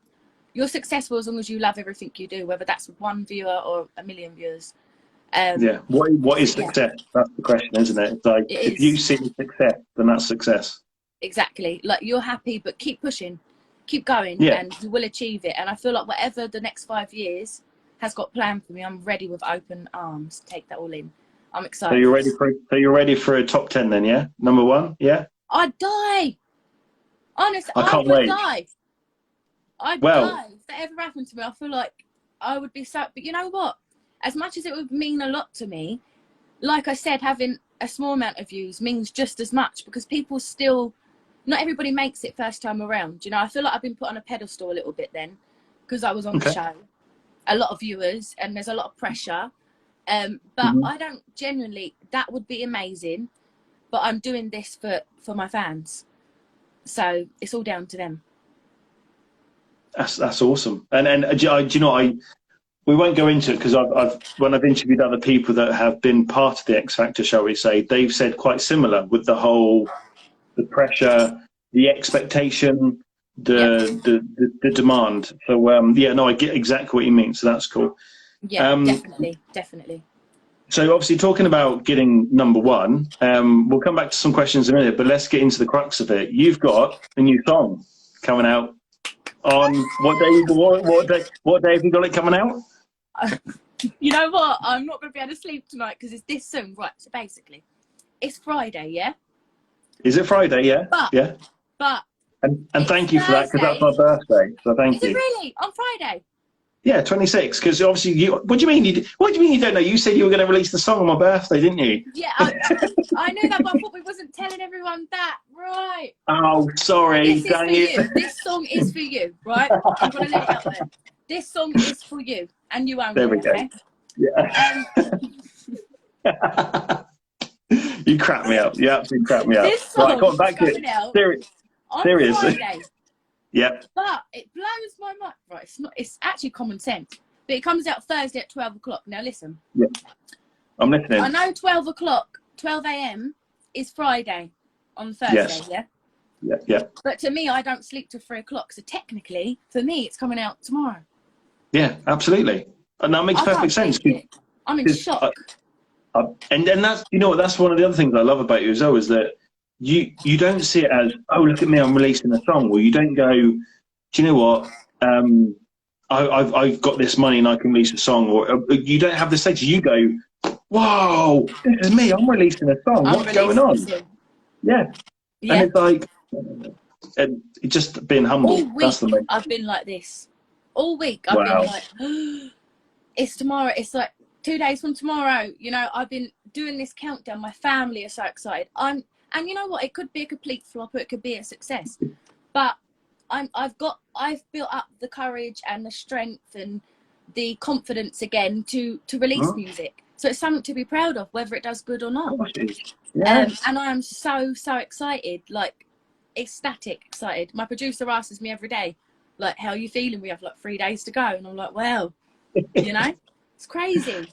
you're successful as long as you love everything you do, whether that's with one viewer or a million viewers. Yeah. What So is yeah, success? That's the question, isn't it? It's like, it if you is. see success, then that's success. Exactly. Like, you're happy, but keep pushing, keep going, Yeah. and you will achieve it. And I feel like whatever the next 5 years has got planned for me, I'm ready with open arms to take that all in. I'm So you're excited. ready for a top 10 then, yeah? Number one, yeah? I'd die. Honestly, I I can't would wait. die. I'd Well, die. If that ever happened to me, I feel like I would be so. But you know what? As much as it would mean a lot to me, like I said, having a small amount of views means just as much, because people still, not everybody makes it first time around. I feel like I've been put on a pedestal a little bit then, because I was on the okay. show. A lot of viewers, and there's a lot of pressure. But Hmm. I don't genuinely, that would be amazing. But I'm doing this for my fans. So it's all down to them. That's awesome. And do you know, we won't go into it because when I've interviewed other people that have been part of the X Factor, shall we say, they've said quite similar with the pressure, the expectation, Yep. the demand. So yeah, no, I get exactly what you mean. So that's cool. Yeah, definitely. So obviously talking about getting number one, we'll come back to some questions in a minute, but let's get into the crux of it. You've got a new song coming out on what day? What day have you got it coming out? You know what? I'm not going to be able to sleep tonight because it's this soon. Right, so basically, it's Friday, yeah? Is it Friday? Yeah. But, yeah. But. And thank you for that because that's my birthday. So thank you. Is it really? On Friday? Yeah, 26. Because obviously, what do you mean? What do you mean you don't know? You said you were going to release the song on my birthday, didn't you? Yeah, I knew that, but I thought we wasn't telling everyone that. Right. Oh, sorry. Dang it. This song is for you, right? I'm going to let it out there. This song is for you, and you only. There we go. Okay? Yeah. You crap me up. You absolutely crap me up. This song right, come back to it. Serious. Friday. Yep. But it blows my mind. Right, it's not. It's actually common sense. But it comes out Thursday at 12 o'clock. Now listen. Yeah. I'm listening. I know 12 o'clock, 12 a.m. is Friday on Thursday. Yes. Yeah. Yeah. Yeah. But to me, I don't sleep till 3 o'clock. So technically, for me, it's coming out tomorrow. Yeah, absolutely. And that makes perfect sense. I'm in shock. And that's, you know what, that's one of the other things I love about you as well, is that you don't see it as, oh, look at me, I'm releasing a song. Or you don't go, do you know what, I've got this money and I can release a song. Or you don't have the stage. You go, whoa, this is me, I'm releasing a song. What's going on? Yeah. And it's like, and just being humble. All week, that's the main. I've been like this. All week, I've been like, oh, it's tomorrow. It's like 2 days from tomorrow. You know, I've been doing this countdown. My family are so excited. And you know what? It could be a complete flop or it could be a success. But I've built up the courage and the strength and the confidence again to release music. So it's something to be proud of, whether it does good or not. Yes. And I am so excited, like ecstatic excited. My producer asks me every day, like, how are you feeling? We have like 3 days to go. And I'm like, well, you know, it's crazy.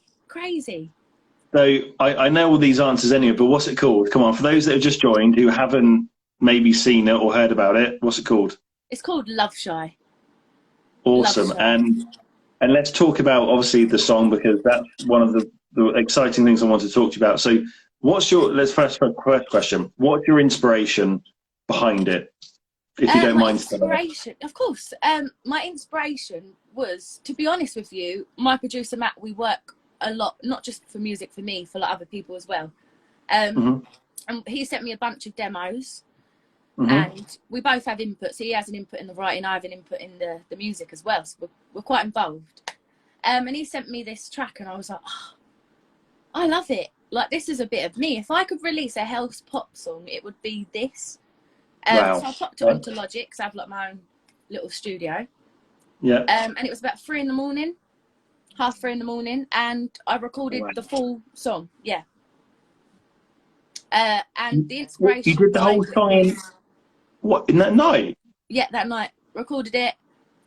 So I know all these answers anyway, but what's it called? Come on, for those that have just joined who haven't maybe seen it or heard about it, what's it called? It's called Love Shy. Awesome. Love Shy. And let's talk about obviously the song, because that's one of the exciting things I want to talk to you about. So let's first question. What's your inspiration behind it? If you don't mind. Inspiration, of course. My inspiration was, to be honest with you, my producer Matt, we work a lot, not just for music for me, for like other people as well. And he sent me a bunch of demos, and we both have input. So he has an input in the writing, I have an input in the music as well. So we're quite involved. And he sent me this track and I was like, oh, I love it. Like, this is a bit of me. If I could release a house pop song, it would be this. Wow. So I popped it onto Logic, because I have like my own little studio. Yeah. And it was about 3 in the morning, 3:30 in the morning, and I recorded the full song. Yeah. And the inspiration. You did the whole song in that night? Yeah, that night. Recorded it,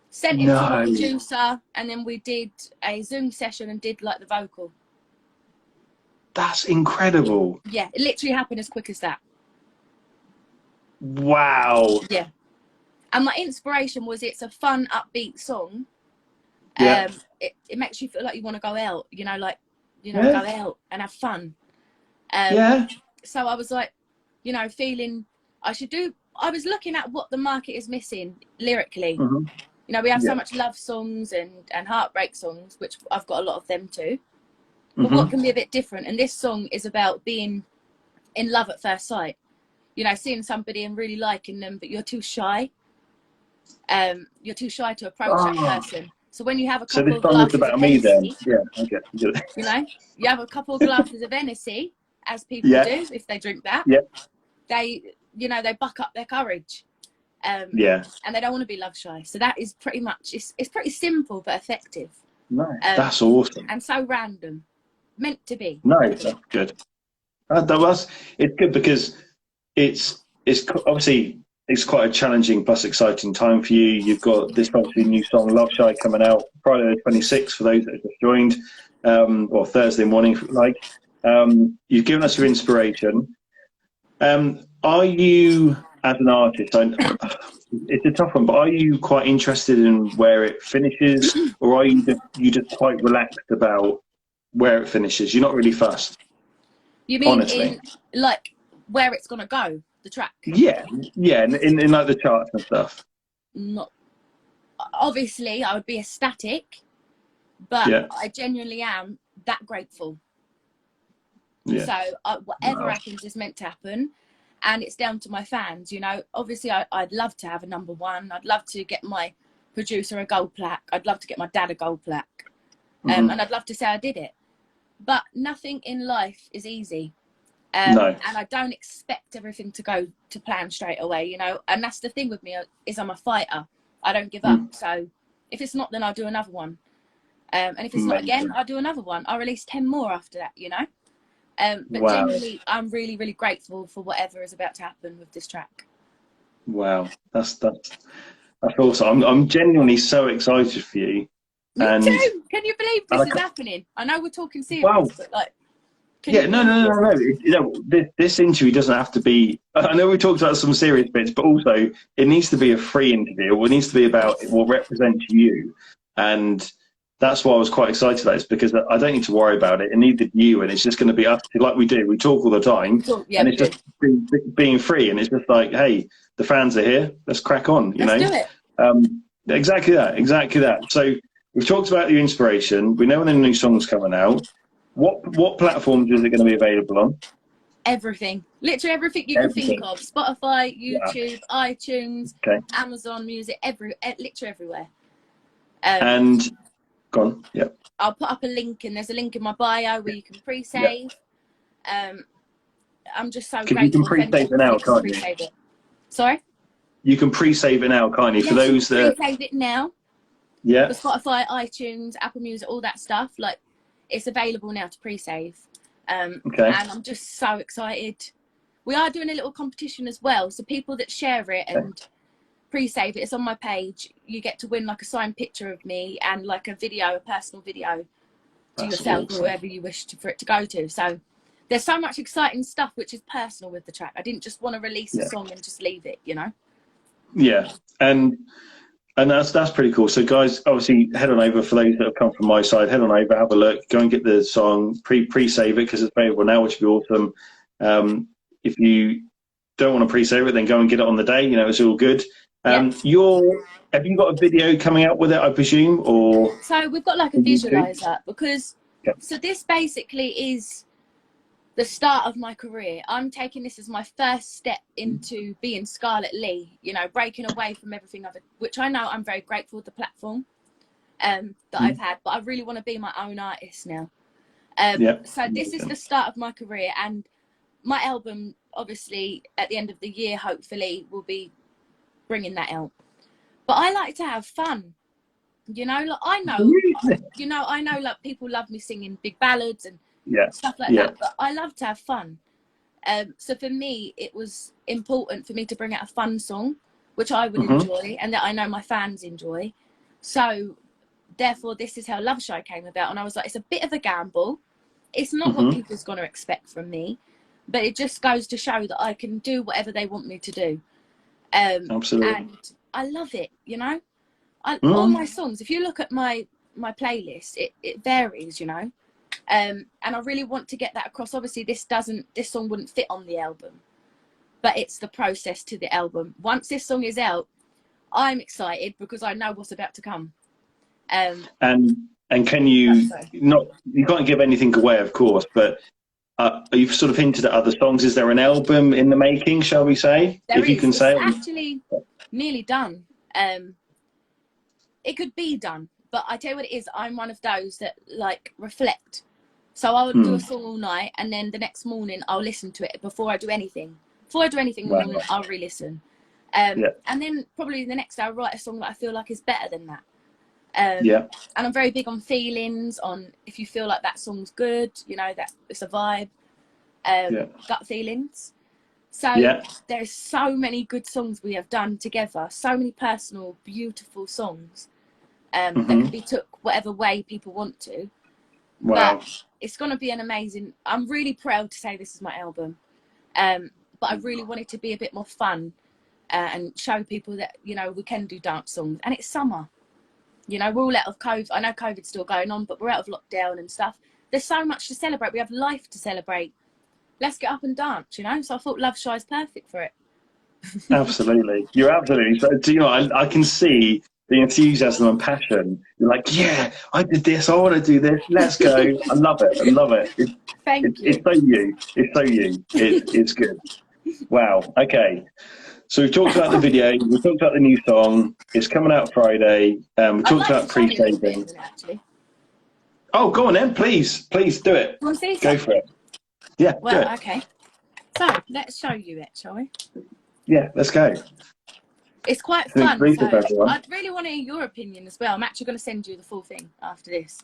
sent it to my producer, and then we did a Zoom session and did like the vocal. That's incredible. Yeah, it literally happened as quick as that. Wow. Yeah. And my inspiration was, it's a fun, upbeat song. Yeah. It makes you feel like you want to go out, you know, like, you know, go out and have fun. So I was like, you know, feeling I was looking at what the market is missing lyrically. You know, we have so much love songs and heartbreak songs, which I've got a lot of them too. But what can be a bit different? And this song is about being in love at first sight. You know, seeing somebody and really liking them, but you're too shy. You're too shy to approach that person. So when you have a couple of glasses of Hennessy, okay. You know, you have a couple of glasses of Hennessy, as people do if they drink that. They, you know, they buck up their courage. And they don't want to be love shy. So that is pretty much, it's pretty simple but effective. Nice. That's awesome. And so random. Meant to be. No, that's good. It's good because it's obviously it's quite a challenging plus exciting time for you. You've got this obviously new song Love Shy coming out Friday the 26th for those that have just joined, or Thursday morning if you like. You've given us your inspiration. Are you, as an artist, it's a tough one, but are you quite interested in where it finishes, or are you just quite relaxed about where it finishes? You're not really fussed, You mean honestly. in like where it's gonna go, the track? Yeah, yeah, in like the charts and stuff. Not obviously, I would be ecstatic, but Yeah, I genuinely am that grateful. yeah. So whatever Wow. happens is meant to happen, and it's down to my fans. You know, obviously, I'd love to have a #1. I'd love to get my producer a gold plaque. I'd love to get my dad a gold plaque, Hmm. and I'd love to say I did it. But nothing in life is easy. No. And I don't expect everything to go to plan straight away, you know. And that's the thing with me, is I'm a fighter. I don't give up. Mm. So if it's not, then I'll do another one. And if it's not again, Amazing. I'll do another one. I'll release 10 more after that, you know. But Wow. genuinely, I'm really, really grateful for whatever is about to happen with this track. Wow. That's awesome. I'm genuinely so excited for you. Me And, too. Can you believe and this is happening? I know we're talking serious, wow. but like, can Yeah, you believe this? no. This interview doesn't have to be. I know we talked about some serious bits, but also it needs to be a free interview. It needs to be about what represents you, and that's why I was quite excited about this because I don't need to worry about it. It needed you, and it's just going to be us like we do. We talk all the time, Yeah, and we it's do. just being free, and it's just like, hey, the fans are here. Let's crack on. You Let's know, do it. exactly that, exactly that. So we've talked about your inspiration. We know when the new song's coming out. What platforms is it going to be available on? Everything, literally everything you can think Everything. of: Spotify, Wow. YouTube, iTunes, Okay. Amazon Music, literally everywhere. And gone. Yeah. I'll put up a link, and there's a link in my bio where you can Yeah. pre-save. um I'm just so Because you can grateful if pre-save it anyone now, clicks can't you? pre-save it. Sorry. You can pre-save it now, can't you? For Yes, you can those that, pre-save it now yeah. for Spotify, iTunes, Apple Music, all that stuff. Like, it's available now to pre-save. And Okay. I'm just so excited. We are doing a little competition as well, so people that share it Okay. and pre-save it, it's on my page, you get to win like a signed picture of me and like a video, a personal video to That's yourself or awesome. whoever you wish for it to go to. So there's so much exciting stuff which is personal with the track. I didn't just want to release a Yeah. song and just leave it, you know. Yeah. And that's pretty cool. So guys, obviously head on over for those that have come from my side, head on over, have a look, go and get the song, pre-save it because it's available now, which would be awesome. If you don't want to pre-save it, then go and get it on the day, you know, it's all good. Yeah. Have you got a video coming out with it, I presume, or So we've got like a YouTube? visualizer because, Okay. so this basically is the start of my career. I'm taking this as my first step into being Scarlett Lee, you know, breaking away from everything which I know I'm very grateful for the platform that I've had, but I really want to be my own artist now. Yeah. So this is the start of my career, and my album, obviously, at the end of the year, hopefully, will be bringing that out. But I like to have fun, you know. Like, I know, like, people love me singing big ballads and Yeah. stuff like Yeah. that, but I love to have fun. So for me, it was important for me to bring out a fun song, which I would enjoy and that I know my fans enjoy. So therefore, this is how Love Shy came about. And I was like, it's a bit of a gamble. It's not what people's going to expect from me, but it just goes to show that I can do whatever they want me to do. Absolutely. And I love it, you know. All my songs, if you look at my playlist, it varies, you know. And I really want to get that across. Obviously, this song wouldn't fit on the album, but it's the process to the album. Once this song is out, I'm excited because I know what's about to come. And can you not? You can't give anything away, of course, but you've sort of hinted at other songs. Is there an album in the making, shall we say? There You is. can It's say it. actually nearly done. It could be done, but I tell you what it is. I'm one of those that like reflect. So I'll do a song all night, and then the next morning I'll listen to it before I do anything. Before I do anything in the morning, I'll re-listen. And then probably the next day I'll write a song that I feel like is better than that. And I'm very big on feelings, on if you feel like that song's good, you know, that it's a vibe, gut feelings. So Yeah. there's so many good songs we have done together, so many personal, beautiful songs that can be took whatever way people want to. Wow. But it's going to be an amazing... I'm really proud to say this is my album. But I really want it to be a bit more fun and show people that, you know, we can do dance songs. And it's summer. You know, we're all out of COVID. I know COVID's still going on, but we're out of lockdown and stuff. There's so much to celebrate. We have life to celebrate. Let's get up and dance, you know? So I thought Love Shy is perfect for it. Absolutely. You're absolutely. So, do you know, I can see the enthusiasm and passion. You're like, yeah, I did this. I want to do this. Let's go. I love it. I love it. Thank you. It's so you. It's so you. It's good. Wow. Okay. So we've talked about the video. We've talked about the new song. It's coming out Friday. We talked about pre-saving. Oh, go on then. Please do it. Go for it. Yeah. Well, okay. So let's show you it, shall we? Yeah, let's go. It's quite fun. So I'd really want to hear your opinion as well. I'm actually going to send you the full thing after this.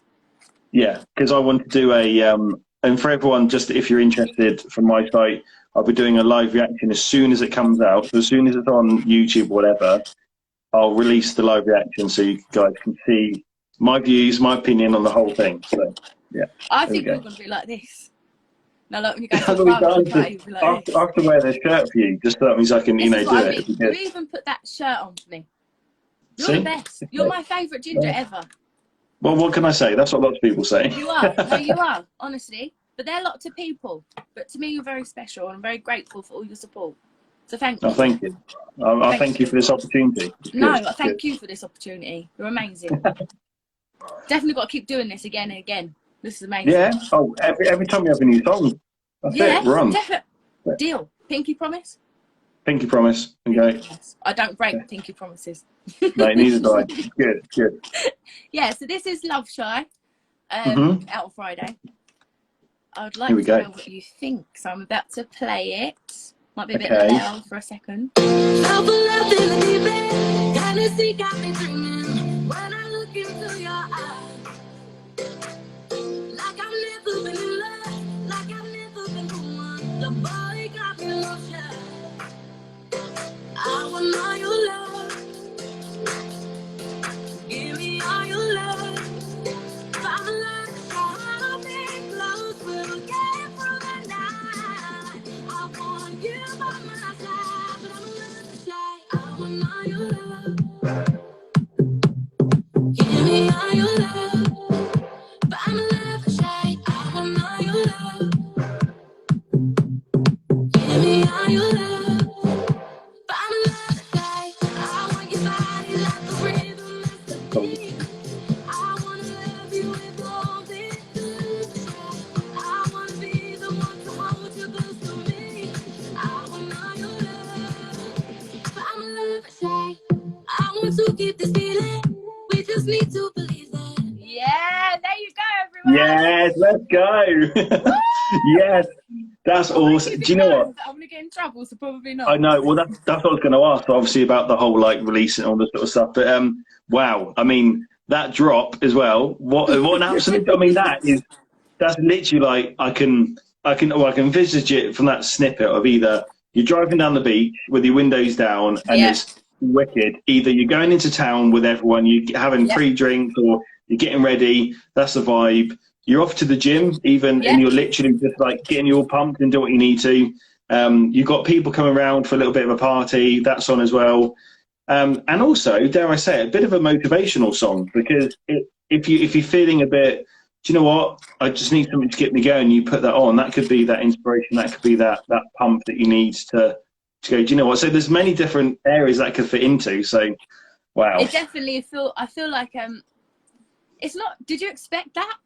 Yeah, because I want to do and for everyone, just if you're interested, from my site, I'll be doing a live reaction as soon as it comes out. So as soon as it's on YouTube or whatever, I'll release the live reaction so you guys can see my views, my opinion on the whole thing. So, yeah. I think you're going to be like this. No, look, when you go to the I have to wear this shirt for you, just so that means I can, do it. You even put that shirt on for me. You're the best. You're my favourite ginger ever. Well, what can I say? That's what lots of people say. You are. No, you are, honestly. But they're lots of people. But to me, you're very special, and I'm very grateful for all your support. So thank you. Oh, thank you. I thank you for this opportunity. Thank you for this opportunity. You're amazing. Definitely got to keep doing this again and again. This is amazing. Yeah. Oh, every time you have a new song, that's it. We're on. Definitely. Deal. Pinky promise? Pinky promise. Okay. Yes. I don't break pinky promises. No, neither do I. Good. Yeah, so this is Love Shy, out on Friday. I would like to know what you think, so I'm about to play it. Might be a bit loud for a second. I want all your love. Give me all your love. I'm like I'll be close. We'll get through the night. I want you by my side, but I'm a little shy. I want all your love. Give me all your love. But I'm a little shy. I want all your love. Give me all your love. To keep this feeling, we just need to believe that. Yeah, there you go, everyone. Yes, let's go. Yes, that's awesome. Do you know what? I'm gonna get in trouble, so probably not. I know. Well, that's what I was going to ask. Obviously, about the whole release and all this sort of stuff. But wow, I mean that drop as well. What an absolute! I mean that's literally like I can envisage it from that snippet of either you're driving down the beach with your windows down and it's wicked. Either you're going into town with everyone, you're having pre-drinks, or you're getting ready. That's the vibe. You're off to the gym, even, and you're literally just like getting you all pumped and do what you need to. You've got people coming around for a little bit of a party. That's on as well. And also, dare I say, a bit of a motivational song, because if you're feeling a bit, do you know what? I just need something to get me going. You put that on. That could be that inspiration. That could be that pump that you need to go, do you know what? So there's many different areas that could fit into. So, wow. It definitely I feel like it's not. Did you expect that?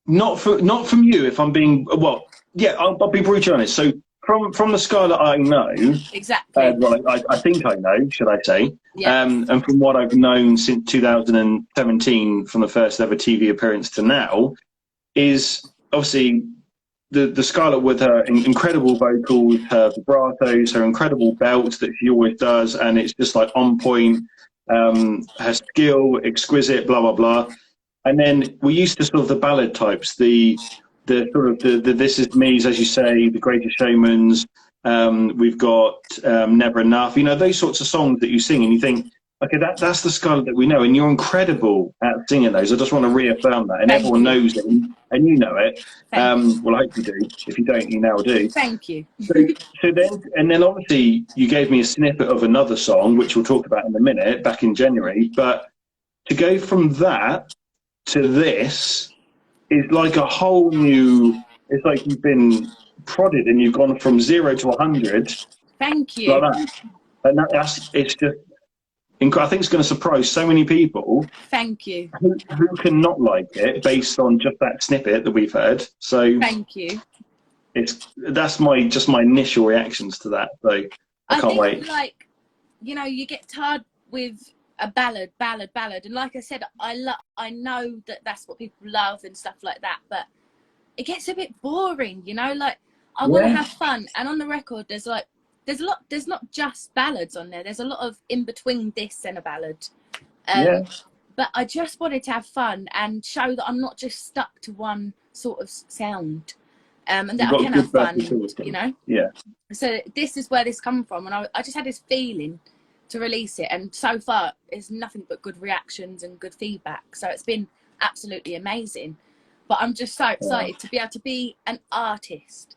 Not from you. If I'm being I'll be brutally honest. So from the Scarlett I know, exactly. I think I know, should I say? Yeah. And from what I've known since 2017, from the first ever TV appearance to now, is obviously the Scarlett with her incredible vocals, her vibratos, her incredible belt that she always does, and it's just like on point. Her skill, exquisite, blah blah blah. And then we used to sort of the ballad types, the sort of the This Is Me's, as you say, the Greatest Showmans, We've got Never Enough. You know, those sorts of songs that you sing, and you think, okay, that's the Scarlett that we know, and you're incredible at singing those. I just want to reaffirm that, and Thank everyone you. knows it, and you know it. Thank you. Well, I hope you do. If you don't, you now do. Thank you. So then obviously you gave me a snippet of another song, which we'll talk about in a minute, back in January. But to go from that to this is like a whole new. It's like you've been prodded and you've gone from 0 to 100 Thank you. like that, and that's it's just. I think it's going to surprise so many people. Thank you. Who can not like it based on just that snippet that we've heard. So thank you. That's my initial reactions to that. So I can't wait. Like, you know, you get tired with a ballad, and like I said, I know that that's what people love and stuff like that, but it gets a bit boring, you know. Like, I want to have fun, and on the record, there's not just ballads on there. There's a lot of in between this and a ballad. But I just wanted to have fun and show that I'm not just stuck to one sort of sound. And that I can have fun, you know? Yeah. So this is where this comes from. And I just had this feeling to release it. And so far, it's nothing but good reactions and good feedback. So it's been absolutely amazing. But I'm just so excited to be able to be an artist.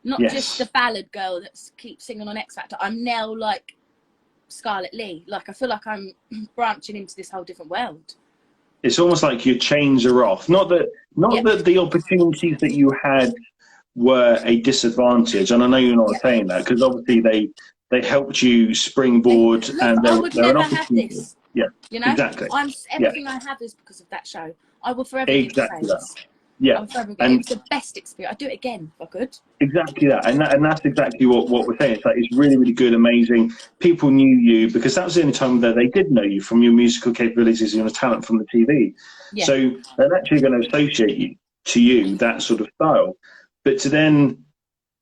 Not just the ballad girl that keeps singing on X Factor. I'm now like Scarlett Lee. Like, I feel like I'm branching into this whole different world. It's almost like your chains are off. Not that the opportunities that you had were a disadvantage, and I know you're not saying that, because obviously they helped you springboard. Look, and I would never have this. Yeah, you know, exactly. Everything I have is because of that show. I will forever give praise. Yeah, and it's the best experience. I'd do it again if I could. Exactly that, and that's exactly what we're saying. It's like, it's really, really good, amazing. People knew you because that was the only time that they did know you, from your musical capabilities and your talent from the TV. Yeah. So they're actually going to associate you that sort of style. But to then,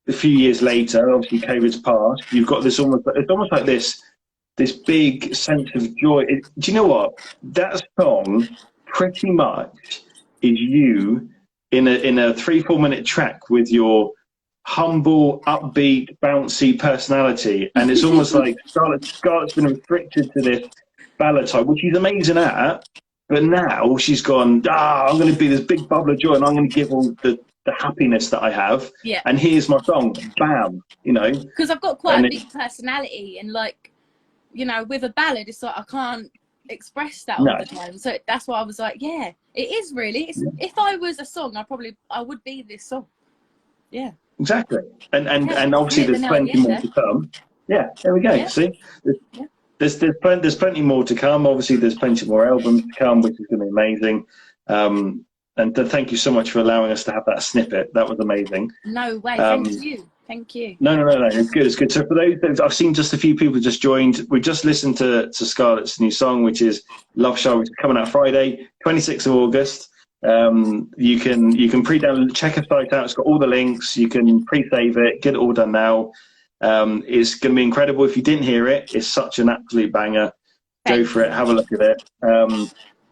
a few years later, obviously COVID's passed, you've got this it's almost like this big sense of joy. Do you know what? That song pretty much is you in a 3-4 minute track with your humble, upbeat, bouncy personality, and it's almost like Scarlett's been restricted to this ballad type, which she's amazing at, but now she's gone, I'm going to be this big bubble of joy, and I'm going to give all the happiness that I have, and here's my song, bam, you know. Because I've got quite a big personality, and like, you know, with a ballad, it's like I can't express that all the time. So that's why I was like, yeah, it is really. If I was a song, I would be this song. Yeah. Exactly. And obviously there's plenty more to come. Yeah, there we go. Yeah. See? There's plenty more to come. Obviously there's plenty more albums to come, which is going to be amazing. And thank you so much for allowing us to have that snippet. That was amazing. No way. Thank you. Thank you. No. It's good. It's good. So for those, I've seen just a few people just joined. We just listened to Scarlett's new song, which is Love Show, which is coming out Friday, 26th of August. You can pre-download, check her site out. It's got all the links. You can pre-save it, get it all done now. It's going to be incredible. If you didn't hear it, it's such an absolute banger. Go for it. Have a look at it.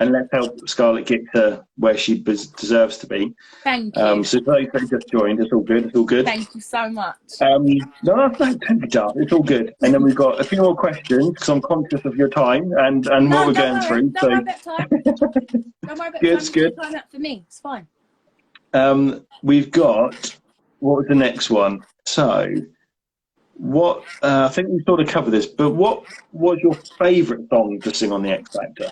And let's help Scarlett get to where she deserves to be. Thank you. So those that just joined, it's all good. It's all good. Thank you so much. No, don't be daft. It's all good. And then we've got a few more questions because I'm conscious of your time and what we're going through. Don't worry about time. Don't worry about good, time. It's good. Time out for me. It's fine. We've got, what was the next one? So, what? I think we sort of covered this, but what was your favourite song to sing on the X Factor?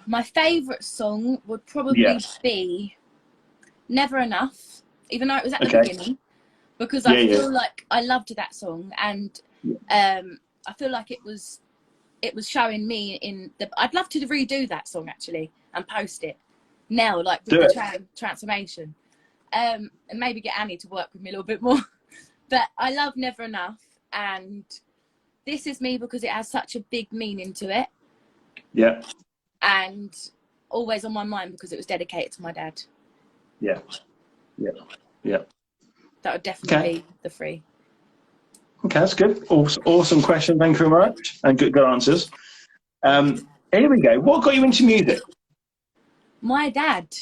My favourite song would probably be Never Enough, even though it was at the beginning, because I feel like I loved that song, and I feel like it was showing me I'd love to redo that song actually and post it now, like with the transformation, and maybe get Annie to work with me a little bit more. But I love Never Enough, and This Is Me because it has such a big meaning to it. Yeah. And always on my mind because it was dedicated to my dad. Yeah. That would definitely be the 3. Okay, that's good. Awesome question. Thank you very much. And good answers. Here we go. What got you into music? My dad.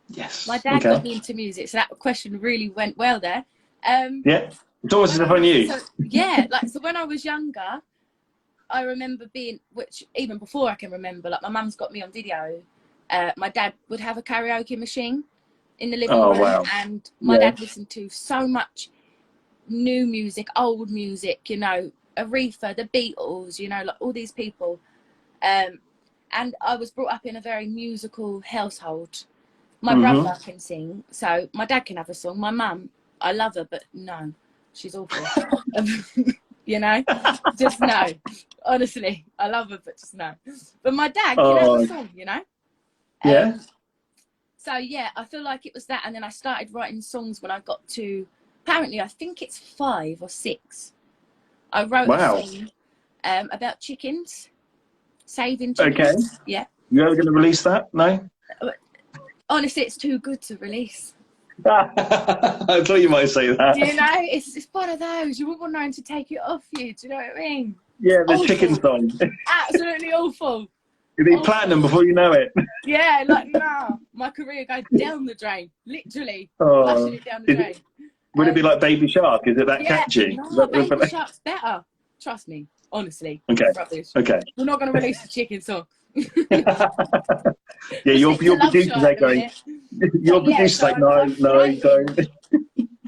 Yes. My dad got me into music. So that question really went well there. Yeah, it's almost as if I knew. So yeah, like, so when I was younger, I remember being, which even before I can remember, like my mum's got me on video. My dad would have a karaoke machine in the living Oh, room, wow. and my Yeah. dad listened to so much new music, old music, you know, Aretha, the Beatles, you know, like all these people. And I was brought up in a very musical household. My brother can sing, so my dad can have a song. My mum, I love her, but no, she's awful. You know, just no. Honestly, I love her, but just no. But my dad can have a Oh, song, you know. yeah. So yeah, I feel like it was that, and then I started writing songs when I got to, apparently, I think it's 5 or 6. I wrote a Wow. song about chickens, saving Okay. chickens. Yeah. You ever going to release that? No? Honestly, it's too good to release. I thought you might say that. Do you know? It's one of those. You wouldn't want no one to take it off you. Do you know what I mean? Yeah, the chicken Awful. song. Absolutely awful. You'll be Awful. platinum before you know it. Yeah, like, nah. My career goes down the drain. Literally. Oh, Flushing it down the drain. would it be like Baby Shark? Is it that Yeah. catchy? No, Baby Shark's better. Trust me. Honestly. Okay. It's rubbish. Okay. We're not going to release the chicken song. Yeah, your producer's like going. Your But yeah, producer's so like, no, I'm no, writing. don't.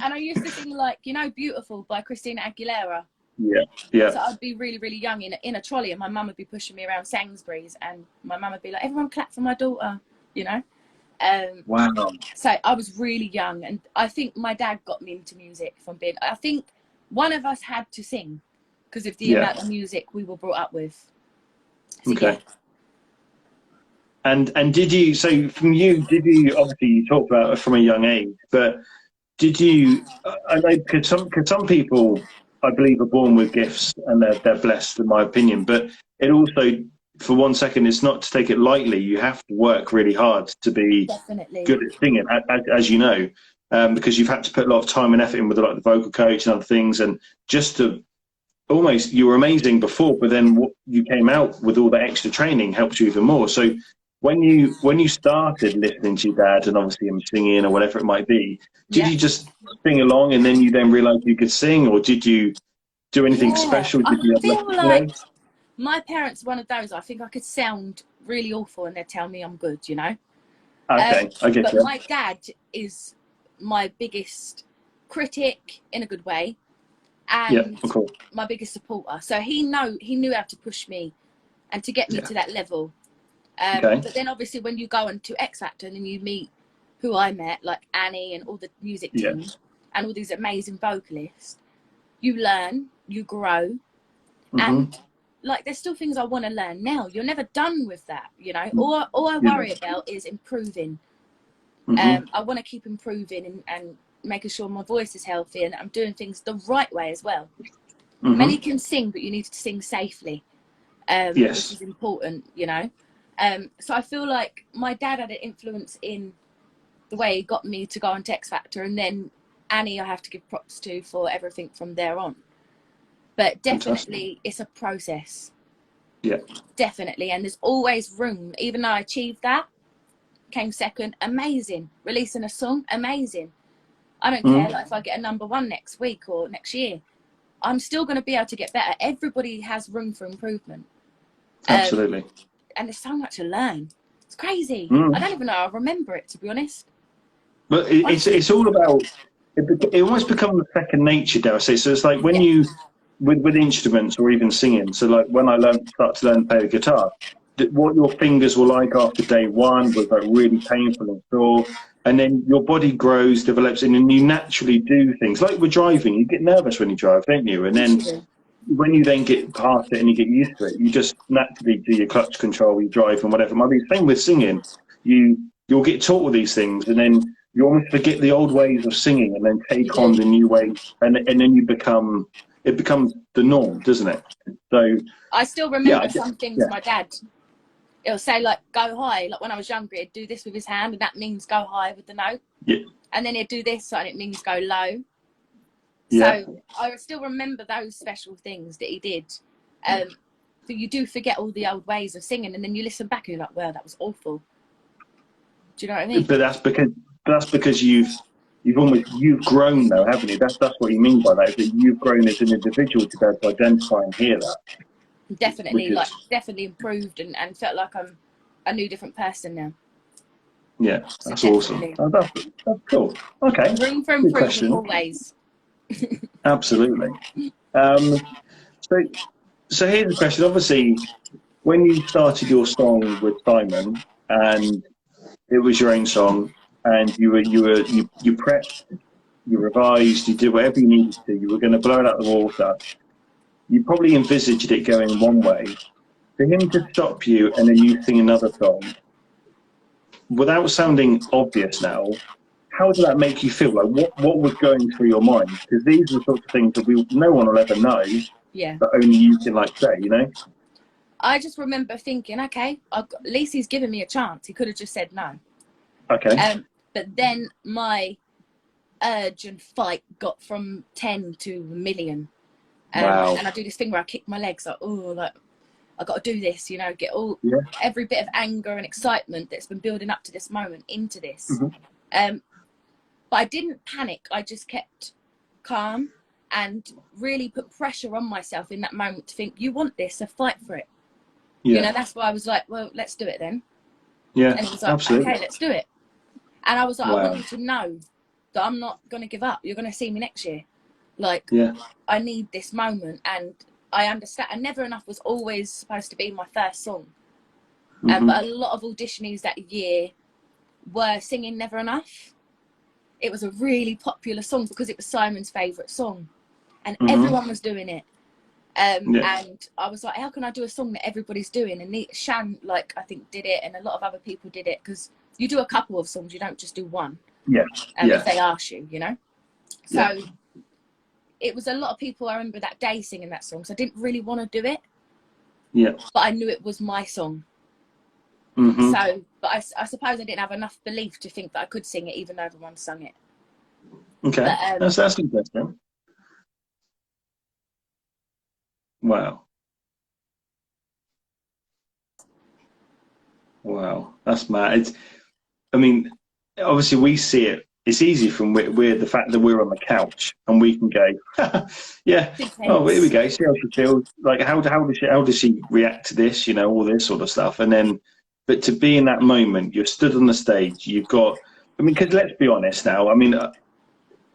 And I used to sing, like, you know, Beautiful by Christina Aguilera. Yeah, yeah. So I'd be really, really young in a trolley, and my mum would be pushing me around Sainsbury's, and my mum would be like, everyone clap for my daughter, you know. Wow. So I was really young, and I think my dad got me into music. I think one of us had to sing because of the amount of music we were brought up with. So, Okay. yeah. And did you, so from you, did you, obviously you talked about it from a young age, but did you, I know, because some people, I believe, are born with gifts and they're blessed, in my opinion, but it also, for one second, it's not to take it lightly. You have to work really hard to be Definitely. good at singing, as you know, because you've had to put a lot of time and effort in with like the vocal coach and other things, and just to almost, you were amazing before, but then what you came out with all that extra training helped you even more. So when you started listening to your dad and obviously him singing or whatever it might be, did you just sing along and then you then realised you could sing, or did you do anything Yeah. special? Did I you have, feel you like know? my parents are one of those, I think I could sound really awful and they'd tell me I'm good, you know. Okay, I get But you. my dad is my biggest critic in a good way, Yeah, and of course. my biggest supporter. So he knew how to push me and to get me Yeah. to that level. Okay. But then obviously when you go on to X Factor and then you meet who I met, like Annie and all the music Yeah. team and all these amazing vocalists, you learn, you grow, and like there's still things I want to learn now. You're never done with that, you know. All I worry about is improving. I want to keep improving and making sure my voice is healthy and I'm doing things the right way as well. Many can sing, but you need to sing safely, which is important, you know. So I feel like my dad had an influence in the way he got me to go on to X Factor, and then Annie I have to give props to for everything from there on. But definitely it's a process. Yeah. Definitely. And there's always room. Even though I achieved that, came second, amazing. Releasing a song, amazing. I don't care like if I get a #1 next week or next year. I'm still going to be able to get better. Everybody has room for improvement. Absolutely. And there's so much to learn. It's crazy. I don't even know I remember it, to be honest. But it's all about, it almost becomes second nature, dare I say. So it's like when you, with instruments or even singing, so like when I start to learn to play the guitar, what your fingers were like after day one was like really painful and sore, and then your body grows, develops, and then you naturally do things. Like with driving, you get nervous when you drive, don't you? And then when you then get past it and you get used to it, you just naturally do your clutch control, you drive and whatever it might be. Same with singing. You'll get taught all these things, and then you almost forget the old ways of singing and then take on the new ways, and then it becomes the norm, doesn't it? So I still remember some things my dad, he'll say like go high, like when I was younger he'd do this with his hand and that means go high with the note, and then he'd do this and it means go low. So I still remember those special things that he did. But you do forget all the old ways of singing, and then you listen back and you're like, well, that was awful. Do you know what I mean? But that's because you've grown though, haven't you? That's what you mean by that, is that you've grown as an individual to be able to identify and hear that. Definitely, Which like, is, definitely improved and felt like I'm a new different person now. yeah, So that's awesome. definitely. Oh, that's cool. Okay, Room for good improvement question. always. Absolutely. Um, so, so here's the question. Obviously, when you started your song with Simon, and it was your own song, and you prepped, you revised, you did whatever you needed to. You were going to blow it out of the water. You probably envisaged it going one way. For him to stop you and then you sing another song, without sounding obvious now, how did that make you feel? Like what was going through your mind? Because these are the sorts of things that no one will ever know, Yeah. but only you can like say, you know? I just remember thinking, okay, at least he's given me a chance. He could have just said no. Okay. But then my urge and fight got from 10 to a million. Wow. And I do this thing where I kick my legs, like, oh, like, I got to do this, you know, get Yeah. every bit of anger and excitement that's been building up to this moment into this. Mm-hmm. But I didn't panic. I just kept calm and really put pressure on myself in that moment to think, you want this, so fight for it. Yeah. You know, that's why I was like, well, let's do it then. Yeah. And it was like, absolutely. okay, let's do it. And I was like, Wow. I want you to know that I'm not going to give up. You're going to see me next year. Like, yeah. I need this moment. And I understand. And Never Enough was always supposed to be my first song. Mm-hmm. But a lot of auditionees that year were singing Never Enough. It was a really popular song because it was Simon's favourite song. And everyone was doing it. And I was like, how can I do a song that everybody's doing? And Shan, like, I think did it, and a lot of other people did it, because you do a couple of songs, you don't just do one. Yeah. If they ask you, you know. So it was a lot of people. I remember that day singing that song, so I didn't really want to do it. Yeah. But I knew it was my song. Mm-hmm. So, but I suppose I didn't have enough belief to think that I could sing it, even though everyone sung it. Okay, But, that's interesting. Wow. Wow, that's mad. I mean, obviously we see it. It's easy from we're the fact that we're on the couch and we can go, yeah. Oh, here we go. See how she feels. Like how does she react to this? You know, all this sort of stuff. And then, but to be in that moment, you're stood on the stage. You've got. I mean, because let's be honest now. I mean,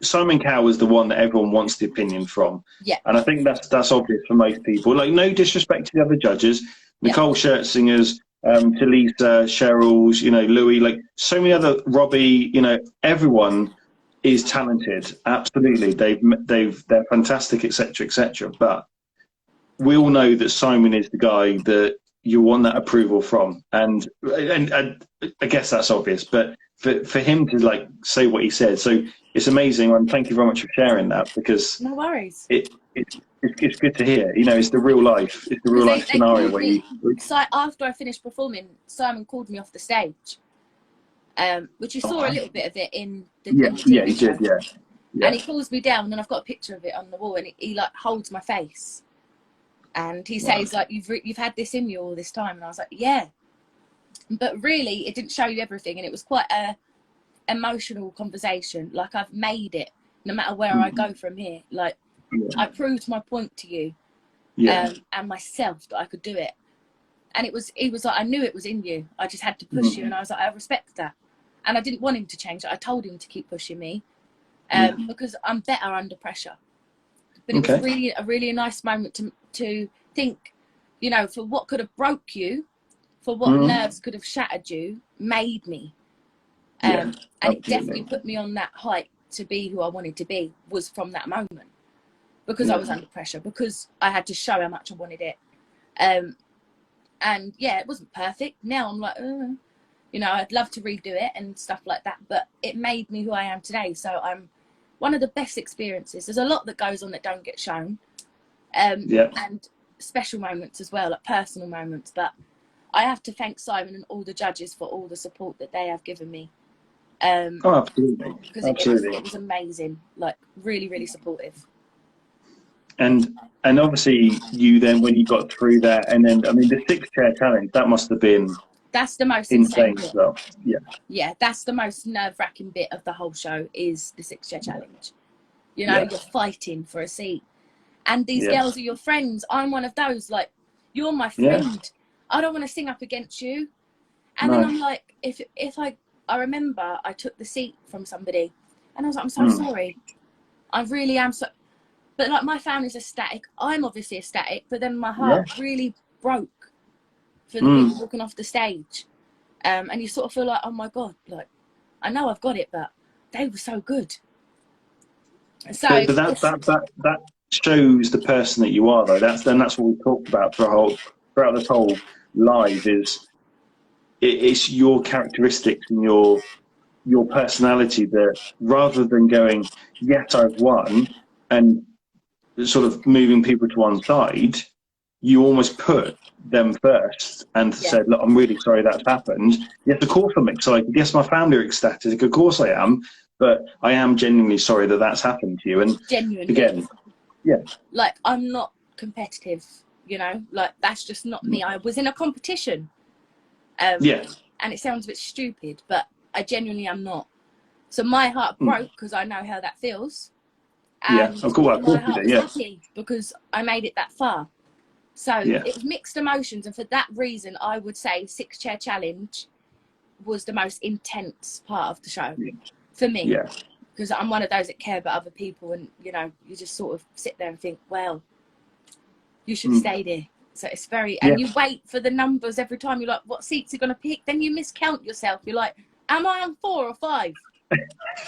Simon Cowell is the one that everyone wants the opinion from. Yeah. And I think that's obvious for most people. Like, no disrespect to the other judges, Nicole Schertzingers, Talisa, Cheryl's, you know, Louis, like so many other, Robbie, you know, everyone is talented. Absolutely. They're fantastic, etc., etc. But we all know that Simon is the guy that you want that approval from. And I guess that's obvious, but for him to like say what he said, so it's amazing, and thank you very much for sharing that, because no worries. It's good to hear. You know, it's the real life. It's the real life scenario where you. So after I finished performing, Simon called me off the stage, which you saw a little bit of it in the TV he show. did, yeah. And he calls me down, and I've got a picture of it on the wall, and he like holds my face, and he says like, you've had this in you all this time, and I was like, yeah, but really it didn't show you everything, and it was quite a emotional conversation. Like, I've made it, no matter where I go from here. Like, I proved my point to you, and myself, that I could do it. And he was like, I knew it was in you, I just had to push you. And I was like, I respect that. And I didn't want him to change it. I told him to keep pushing me, because I'm better under pressure. But it was really a really nice moment to think, you know, for what could have broke you, for what nerves could have shattered you, made me. And it definitely put me on that height to be who I wanted to be, was from that moment. Because I was under pressure, because I had to show how much I wanted it. And yeah, it wasn't perfect. Now I'm like, you know, I'd love to redo it and stuff like that, but it made me who I am today. So I'm one of the best experiences. There's a lot that goes on that don't get shown, and special moments as well, like personal moments. But I have to thank Simon and all the judges for all the support that they have given me. Absolutely. Because it was amazing, like really, really supportive. And obviously you then, when you got through that, and then I mean the 6 chair challenge, that must have been That's the most insane bit. as well. Yeah. Yeah, that's the most nerve-wracking bit of the whole show is the 6 chair challenge. You know, you're fighting for a seat. And these girls are your friends. I'm one of those, like, you're my friend. I don't want to sing up against you. And then I'm like, if I remember I took the seat from somebody and I was like, I'm so sorry. I really am so, but like my family's ecstatic. I'm obviously ecstatic, but then my heart really broke for the people walking off the stage. And you sort of feel like, oh my God, like, I know I've got it, but they were so good. So but that shows the person that you are, though. That's what we talked about throughout this whole live is it's your characteristics and your personality that rather than going, yes, I've won, and sort of moving people to one side, you almost put them first and said, look, I'm really sorry that's happened. Yes, of course I'm excited. Yes, my family are ecstatic. Of course I am. But I am genuinely sorry that that's happened to you. And genuinely, again, like, I'm not competitive, you know, like, that's just not me. I was in a competition. And it sounds a bit stupid, but I genuinely am not. So my heart broke because I know how that feels. And of course, my heart was happy because I made it that far. So it was mixed emotions, and for that reason I would say 6 chair challenge was the most intense part of the show for me, because I'm one of those that care about other people, and you know, you just sort of sit there and think, well, you should have stayed here. So it's very, and you wait for the numbers every time. You're like, what seats are going to pick? Then you miscount yourself. You're like, am I on 4 or 5?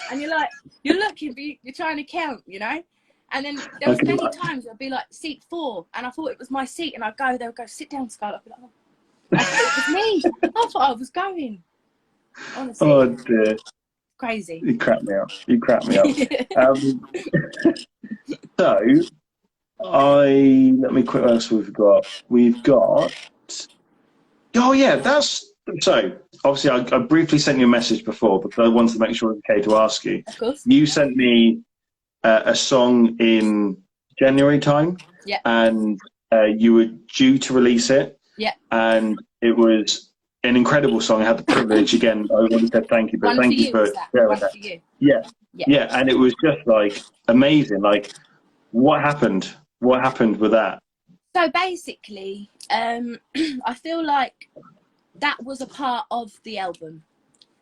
And you're like, you're looking, but you're trying to count, you know. And then there was many times I'd be like, seat 4, and I thought it was my seat, and I'd go, they would go, sit down, Scarlett. I'd be like, oh, I thought it was me. I thought I was going. Honestly. Oh dear. Crazy. You crap me up. So let me quick. What else we've got? Oh yeah, that's so. Obviously, I briefly sent you a message before, but I wanted to make sure it's okay to ask you. Of course. You sent me a song in January time, and you were due to release it. And it was an incredible song. I had the privilege again. I want to say thank you, but thank you for sharing that. Yeah, and it was just like amazing. Like, what happened? What happened with that? So basically, I feel like that was a part of the album.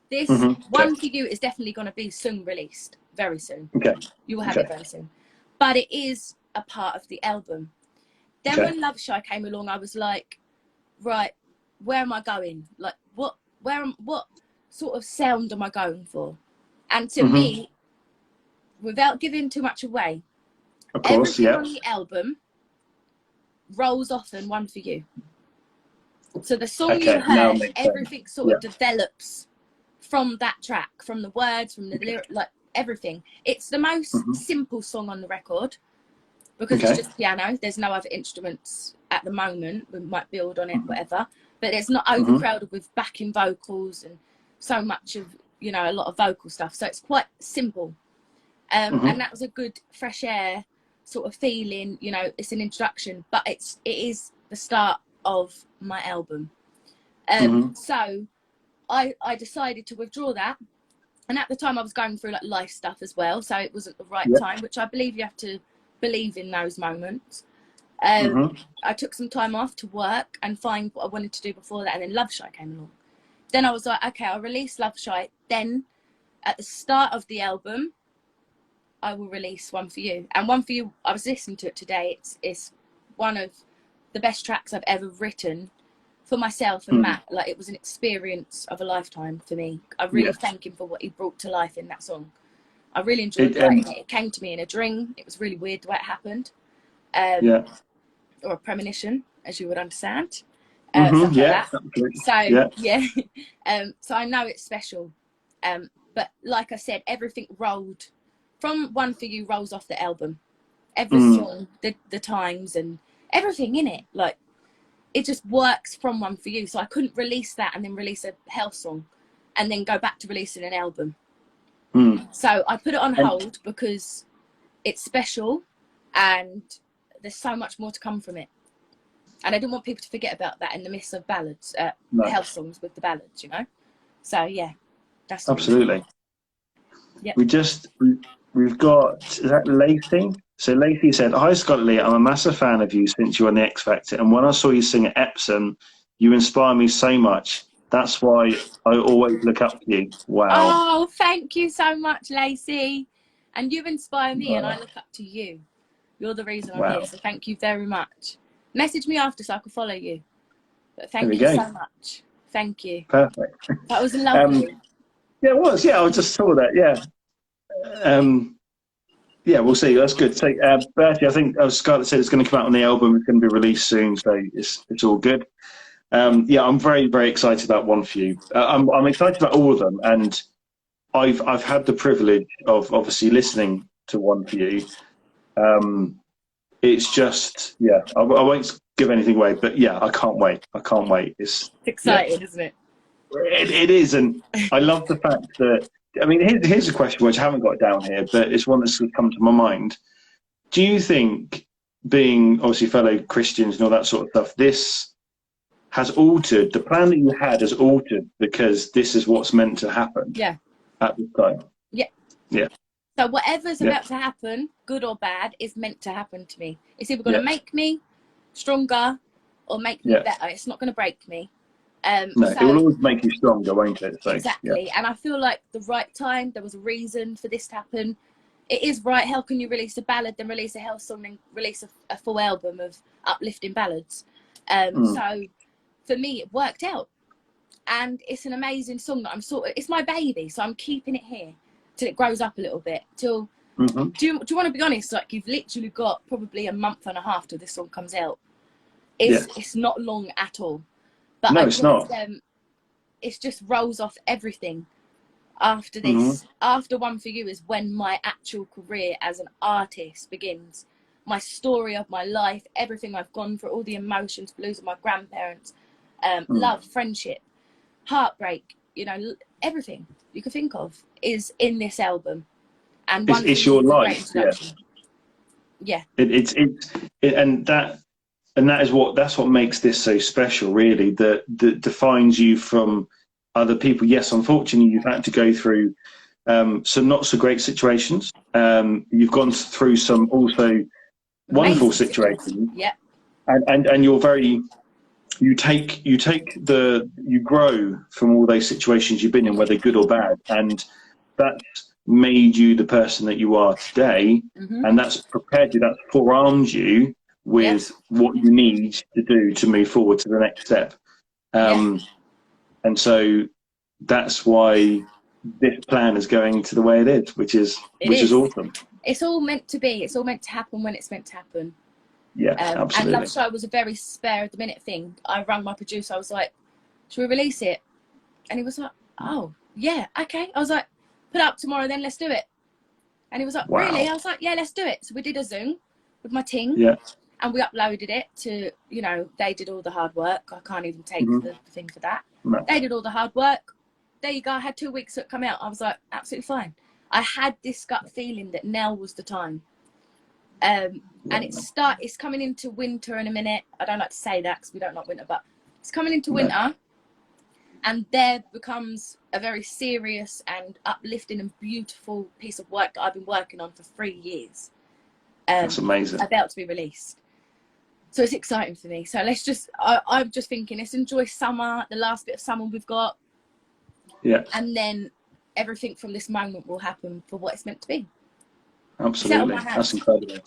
This One For You is definitely going to be soon released, very soon. You will have it very soon. But it is a part of the album. Then when Love Shy came along, I was like, right, where am I going? Like, what sort of sound am I going for? And to me, without giving too much away, of course, everything on the album rolls off in One For You. So the song you heard, everything sort of develops from that track, from the words, from the lyric, like everything. It's the most simple song on the record because it's just piano. There's no other instruments at the moment. We might build on it, whatever. But it's not overcrowded with backing vocals and so much of, you know, a lot of vocal stuff. So it's quite simple. And that was a good fresh air sort of feeling. You know, it's an introduction, but it is the start of my album. So I decided to withdraw that, and at the time I was going through like life stuff as well, so it wasn't the right time, which I believe you have to believe in those moments. I took some time off to work and find what I wanted to do before that, and then Love Shy came along. Then I was like, okay, I'll release Love Shy, then at the start of the album I will release One For You. And One For You, I was listening to it today, it's one of the best tracks I've ever written for myself and Matt. Like, it was an experience of a lifetime for me. I really thank him for what he brought to life in that song. I really enjoyed writing it. It came to me in a dream. It was really weird the way it happened. Or a premonition, as you would understand. Stuff like that. So, so I know it's special. But like I said, everything rolled from One For You rolls off the album. Every song, the times and everything in it. Like, it just works from One For You. So I couldn't release that and then release a health song and then go back to releasing an album. So I put it on hold because it's special and there's so much more to come from it. And I didn't want people to forget about that in the midst of ballads, No, health songs with the ballads, you know. So yeah, that's the reason. absolutely. Yep. We've got, is that Lacey? So Lacey said, "Hi Scarlett, I'm a massive fan of you since you were on the X Factor, and when I saw you sing at Epsom, you inspire me so much. That's why I always look up to you." Wow. Oh, thank you so much, Lacey. And you inspire me, and I Wow. look up to you. You're the reason I'm here. Wow. So thank you very much. Message me after so I can follow you. But There we thank you go. so much. Thank you. Perfect. That was Um, lovely. yeah, it was. Yeah, I just saw that. Yeah. Yeah, we'll see. That's good. So, Bertie, I think Scarlett said it's going to come out on the album. It's going to be released soon, so it's all good. Yeah, I'm very very excited about One for You. I'm excited about all of them, and I've had the privilege of obviously listening to One for You. It's just I won't give anything away, but yeah, I can't wait. I can't wait. It's Yeah, exciting, isn't it? it is, and I love the fact that. I mean, here's a question which I haven't got down here, but it's one that's come to my mind. Do you think, being obviously fellow Christians and all that sort of stuff, this has altered, the plan that you had has altered because this is what's meant to happen Yeah. at this time? Yeah. Yeah. So whatever's Yeah. about to happen, good or bad, is meant to happen to me. It's either going to Yeah. make me stronger or make me Yeah. better. It's not going to break me. No, it will always make you stronger, won't it? So, exactly. yeah. And I feel like the right time, there was a reason for this to happen. It is right. How can you release a ballad, then release a health song, and release a full album of uplifting ballads? So for me, it worked out. And it's an amazing song that it's my baby. So I'm keeping it here till it grows up a little bit. Till, do you want to be honest? Like, you've literally got probably a month and a half till this song comes out. It's not long at all. But no, it's not. It just rolls off everything after this. After One for You is when my actual career as an artist begins. My story of my life, everything I've gone through, all the emotions, losing my grandparents, love, friendship, heartbreak, you know, everything you could think of is in this album. And It's your life. Yeah. And that's what makes this so special, really. That defines you from other people. Yes, unfortunately, you've had to go through some not so great situations. You've gone through some also wonderful situations. Yeah. And you're very. You grow from all those situations you've been in, whether good or bad, and that's made you the person that you are today, and that's prepared you, that's forearmed you with what you need to do to move forward to the next step. And so that's why this plan is going to the way it is, which is awesome. It's all meant to be. It's all meant to happen when it's meant to happen. Yeah, absolutely. And Love Show was a very spare of the minute thing. I rang my producer. I was like, "Should we release it?" And he was like, "Oh, yeah, okay." I was like, "Put it up tomorrow, then let's do it." And he was like, Wow. "Really?" I was like, "Yeah, let's do it." So we did a Zoom with my team. Yeah. And we uploaded it to, you know, they did all the hard work. I can't even take the thing for that. No. They did all the hard work. There you go. I had 2 weeks to come out. I was like, absolutely fine. I had this gut feeling that now was the time. And it's coming into winter in a minute. I don't like to say that because we don't like winter, but it's coming into winter, and there becomes a very serious and uplifting and beautiful piece of work that I've been working on for 3 years. That's amazing. About to be released. So it's exciting for me. So I'm just thinking, let's enjoy summer, the last bit of summer we've got. Yeah. And then everything from this moment will happen for what it's meant to be. Absolutely. That's incredible.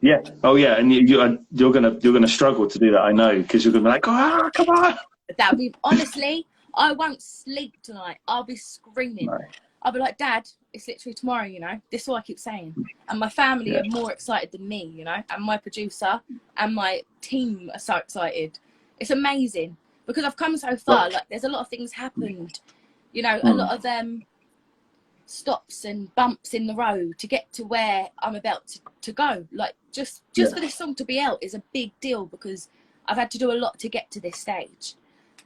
Yeah. Oh, yeah. And you're gonna struggle to do that. I know, because you're gonna be like, "Oh, come on." That'll be, honestly, I won't sleep tonight. I'll be screaming. No. I'll be like, "Dad, it's literally tomorrow, you know." This is what I keep saying. And my family are more excited than me, you know. And my producer and my team are so excited. It's amazing because I've come so far. Like, there's a lot of things happened, you know, a lot of stops and bumps in the road to get to where I'm about to go. Like, just for this song to be out is a big deal because I've had to do a lot to get to this stage.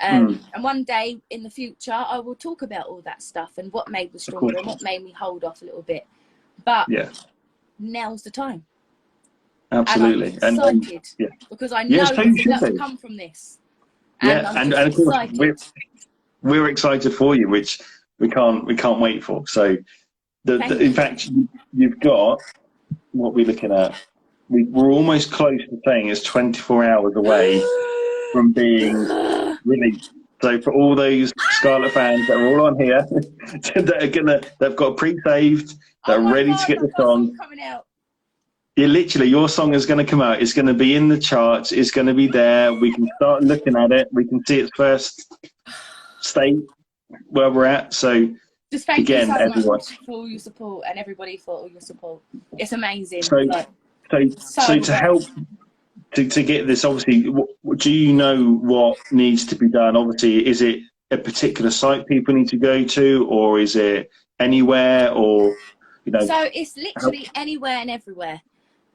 And one day in the future, I will talk about all that stuff and what made me stronger and what made me hold off a little bit. But now's the time. Absolutely. And I'm excited yeah. because I know Yes, so you that should will be. come from this. Yeah, And and of course excited. we're excited for you, which we can't wait for. So in fact, you've got what we're looking at. We're almost close to saying it's 24 hours away from being released. So for all those Scarlett fans that are all on here, they've got pre-saved, they're ready to get the song coming out. Yeah, literally, your song is going to come out. It's going to be in the charts. It's going to be there. We can start looking at it. We can see its first state where we're at. So, just thank again, you so everyone. much for all your support and everybody for all your support. It's amazing. So to help to get this, obviously, do you know what needs to be done? Obviously, is it a particular site people need to go to, or is it anywhere, or So it's literally anywhere and everywhere.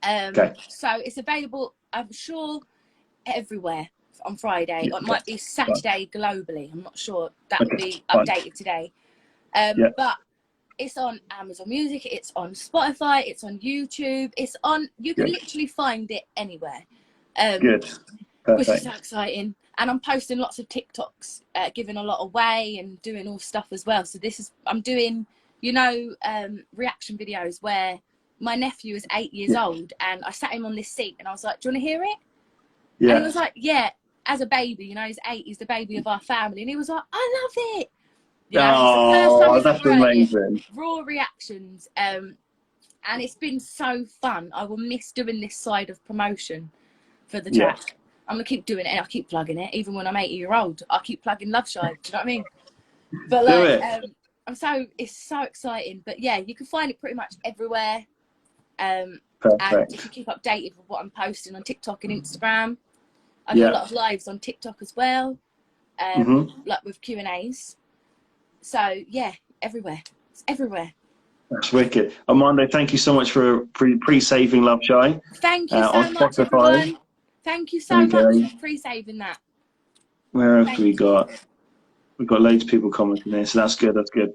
Okay. So it's available, I'm sure, everywhere on Friday. It might be Saturday globally. I'm not sure. That will be updated today. But it's on Amazon Music. It's on Spotify. It's on YouTube. It's on. You can literally find it anywhere. Good. Perfect. Which is so exciting. And I'm posting lots of TikToks, giving a lot away and doing all stuff as well. So I'm doing, reaction videos where my nephew is 8 years old and I sat him on this seat and I was like, do you want to hear it? Yeah. And he was like, yeah, as a baby, he's 8, he's the baby of our family. And he was like, I love it. Oh, that's amazing. Raw reactions. And it's been so fun. I will miss doing this side of promotion for the track. I'm going to keep doing it and I'll keep plugging it. Even when I'm 80-year-old, I'll keep plugging Love Shy. Do you know what I mean? But it's so exciting. But yeah, you can find it pretty much everywhere. And if you keep updated with what I'm posting on TikTok and Instagram, I do a lot of lives on TikTok as well, like with Q&As. So yeah, everywhere. It's everywhere. That's wicked. Armando, thank you so much for pre-saving Love Shy. Thank you so much, everyone. Thank you so much for pre-saving that. Where have we got? We've got loads of people commenting there, so that's good. That's good.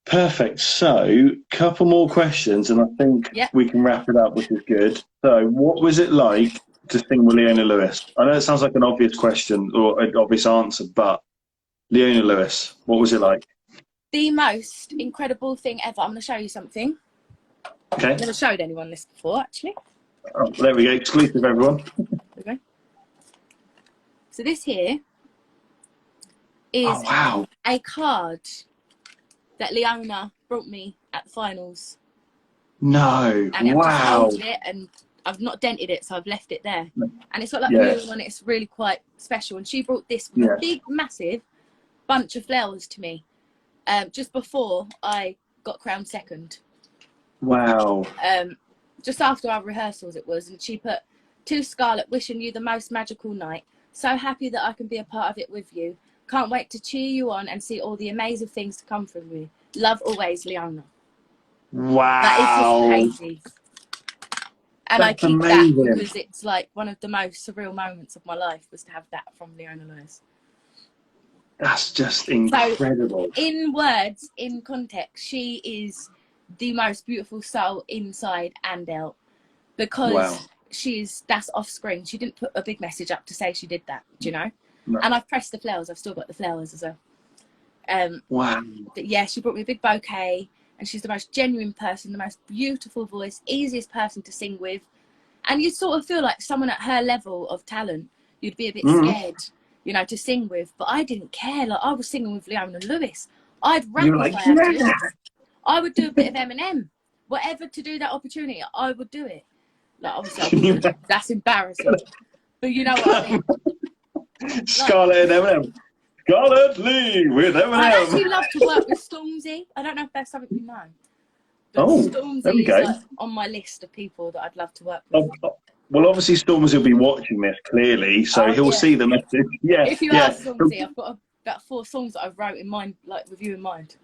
Perfect. So, couple more questions, and I think we can wrap it up, which is good. So, what was it like to sing with Leona Lewis? I know it sounds like an obvious question or an obvious answer, but Leona Lewis, what was it like? The most incredible thing ever. I'm going to show you something. Okay. I've never showed anyone this before, actually. Oh, there we go. Exclusive, everyone. There we go. So this here is a card that Leona brought me at the finals. No. And I've just folded it and I've not dented it, so I've left it there. And it's got like a moon on it. It's really quite special. And she brought this with a big, massive bunch of flowers to me just before I got crowned second. Wow. Just after our rehearsals it was. And she put, "To Scarlett, wishing you the most magical night. So happy that I can be a part of it with you. Can't wait to cheer you on and see all the amazing things to come from you. Love always, Leona." Wow. That is just crazy. And I keep that because it's like one of the most surreal moments of my life was to have that from Leona Lewis. That's just incredible. So, in words, in context, she is the most beautiful soul inside and out because that's off screen. She didn't put a big message up to say she did that, do you know? No. And I've pressed the flowers. I've still got the flowers as well. Wow. But yeah, she brought me a big bouquet and she's the most genuine person, the most beautiful voice, easiest person to sing with. And you sort of feel like someone at her level of talent, you'd be a bit scared, to sing with. But I didn't care. Like, I was singing with Leona Lewis. I'd rap if I had to. I would do a bit of Eminem. Whatever to do that opportunity, I would do it. Like, obviously, that's embarrassing. But you know what I mean? Scarlett and Eminem. Scarlett Lee with Eminem. I'd actually love to work with Stormzy. I don't know if that's something you know. But Stormzy is like on my list of people that I'd love to work with. Well, obviously Stormzy will be watching this clearly, so he'll see the message. Yeah. If you ask Stormzy, I've got about 4 songs that I've wrote in mind, like with you in mind.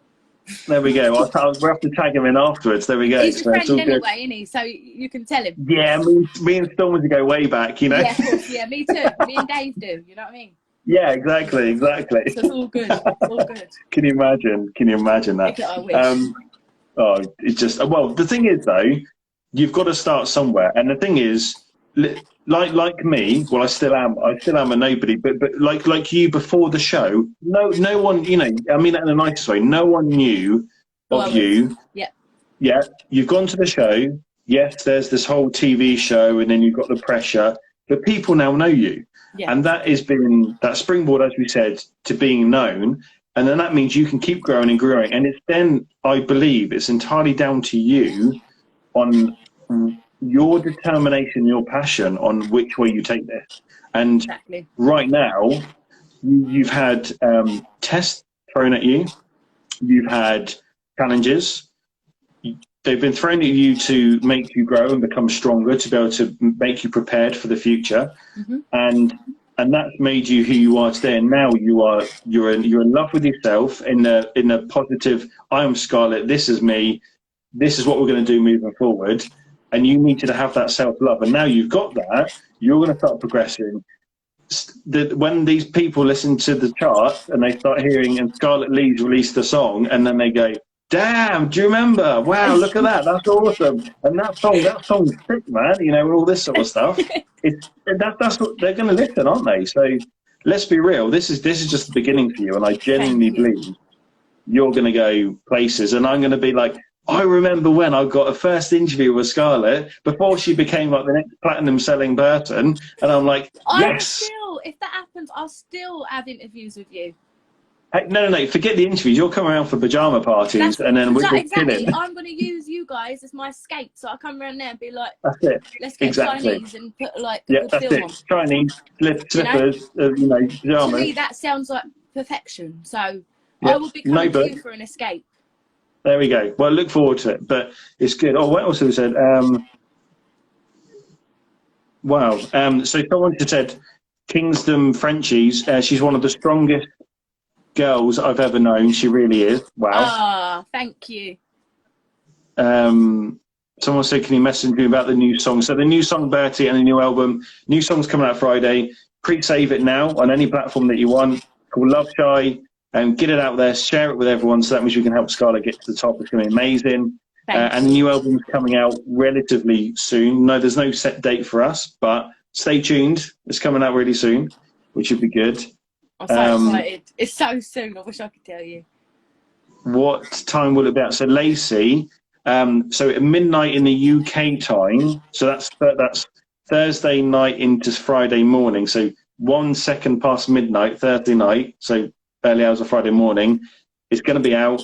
There we go. We'll have to tag him in afterwards. There we go. He's your friend anyway, isn't he? So you can tell him. Yeah, me and Stormzy go way back, you know. Yeah, of course. Yeah, me too. Me and Dave do. You know what I mean? Yeah, exactly. So it's all good. All good. Can you imagine that? I wish. It's just, well, the thing is though, you've got to start somewhere. And the thing is, like me, well, I still am a nobody, but like you before the show, no one, you know, I mean that in the nicest way, no one knew Who of I was. you. Yeah. Yeah, you've gone to the show. Yes, there's this whole TV show, and then you've got the pressure, but people now know you. Yeah. And that has been that springboard, as we said, to being known. And then that means you can keep growing and growing. And it's then, I believe, it's entirely down to you on your determination, your passion on which way you take this. And Exactly. right now, you've had tests thrown at you, you've had challenges. They've been thrown at you to make you grow and become stronger, to be able to make you prepared for the future, and that's made you who you are today. And now you're in love with yourself in a positive. I am Scarlett. This is me. This is what we're going to do moving forward. And you need to have that self-love. And now you've got that, you're going to start progressing. When these people listen to the charts and they start hearing, and Scarlett Lee's released the song, and then they go, damn, do you remember? Wow, look at that. That's awesome. And that song's sick, man, you know, and all this sort of stuff. That's what they're going to listen, aren't they? So let's be real. This is just the beginning for you. And I genuinely believe you're going to go places. And I'm going to be like, I remember when I got a first interview with Scarlett before she became like the next platinum selling person. And I'm like, yes. If that happens, I'll still have interviews with you. Hey, no, forget the interviews. You'll come around for pajama parties, and then we're exactly. I'm going to use you guys as my escape, so I come around there and be like, that's it. Let's get Chinese and put like a good that's film it. on. Chinese slippers, you know, pajamas. To me, that sounds like perfection. So I will be coming to you for an escape. There we go. Well, look forward to it. But it's good. Oh, what else have we said? Wow. So someone just said, Kingston Frenchies. She's one of the strongest girls I've ever known. She really is. Wow. Ah, thank you. Someone said, can you message me about the new song? So the new song, Bertie, and the new album. New song's coming out Friday. Pre-save it now on any platform that you want. Called Love Shy. And get it out there, share it with everyone, so that means we can help Scarlett get to the top. It's going to be amazing. And the new album's coming out relatively soon. No, there's no set date for us, but stay tuned. It's coming out really soon, which should be good. I'm so excited. It's so soon. I wish I could tell you. What time will it be out? So Lacey, so at midnight in the UK time, so that's Thursday night into Friday morning. So 1 second past midnight, Thursday night, so early hours of Friday morning, it's going to be out.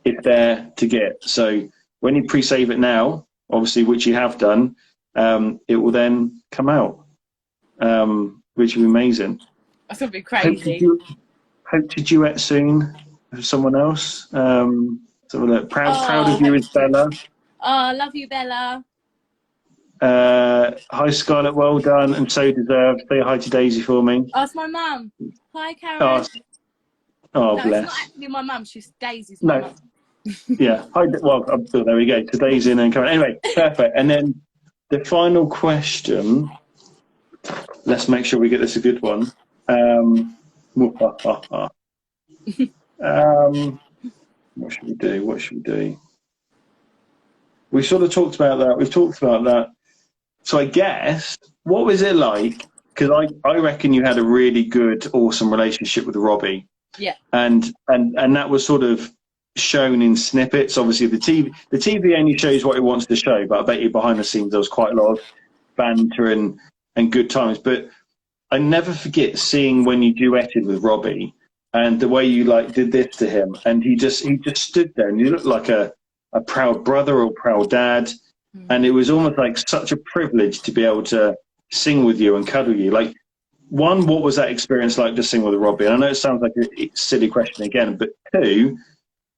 It's there to get. So when you pre-save it now, obviously, which you have done, it will then come out, which will be amazing. That's going to be crazy. Hope to duet soon with someone else. So look, proud of you is Bella. Oh, love you, Bella. Hi, Scarlett. Well done, and so deserved. Say hi to Daisy for me. Oh, it's my mum. Hi, Karen. Oh, no, bless. It's not actually my mum. She's Daisy's mum. Yeah. Well, there we go. Today's in and Karen. Anyway, perfect. And then the final question. Let's make sure we get this a good one. What should we do? We sort of talked about that. We've talked about that. So I guess, what was it like? Because I reckon you had a really good, awesome relationship with Robbie. Yeah. And that was sort of shown in snippets. Obviously, the TV only shows what it wants to show, but I bet you behind the scenes there was quite a lot of banter and good times. But I never forget seeing when you duetted with Robbie and the way you did this to him, and he just stood there, and you looked like a proud brother or proud dad, and it was almost like such a privilege to be able to sing with you and cuddle you. Like, one, what was that experience like to sing with Robbie? And I know it sounds like a silly question again, but two,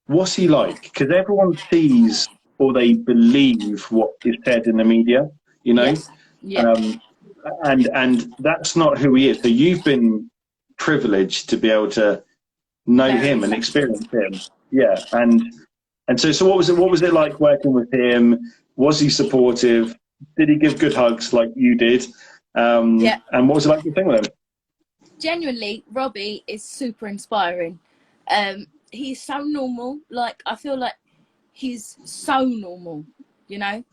what's he like? Because everyone sees or they believe what is said in the media, you know? Yes. Yeah. And that's not who he is. So you've been privileged to be able to know him and experience him. Yeah. And so what was it like working with him? Was he supportive? Did he give good hugs like you did? Yeah. And what was it like to sing with him? Genuinely, Robbie is super inspiring. He's so normal. Like, I feel like he's so normal, you know?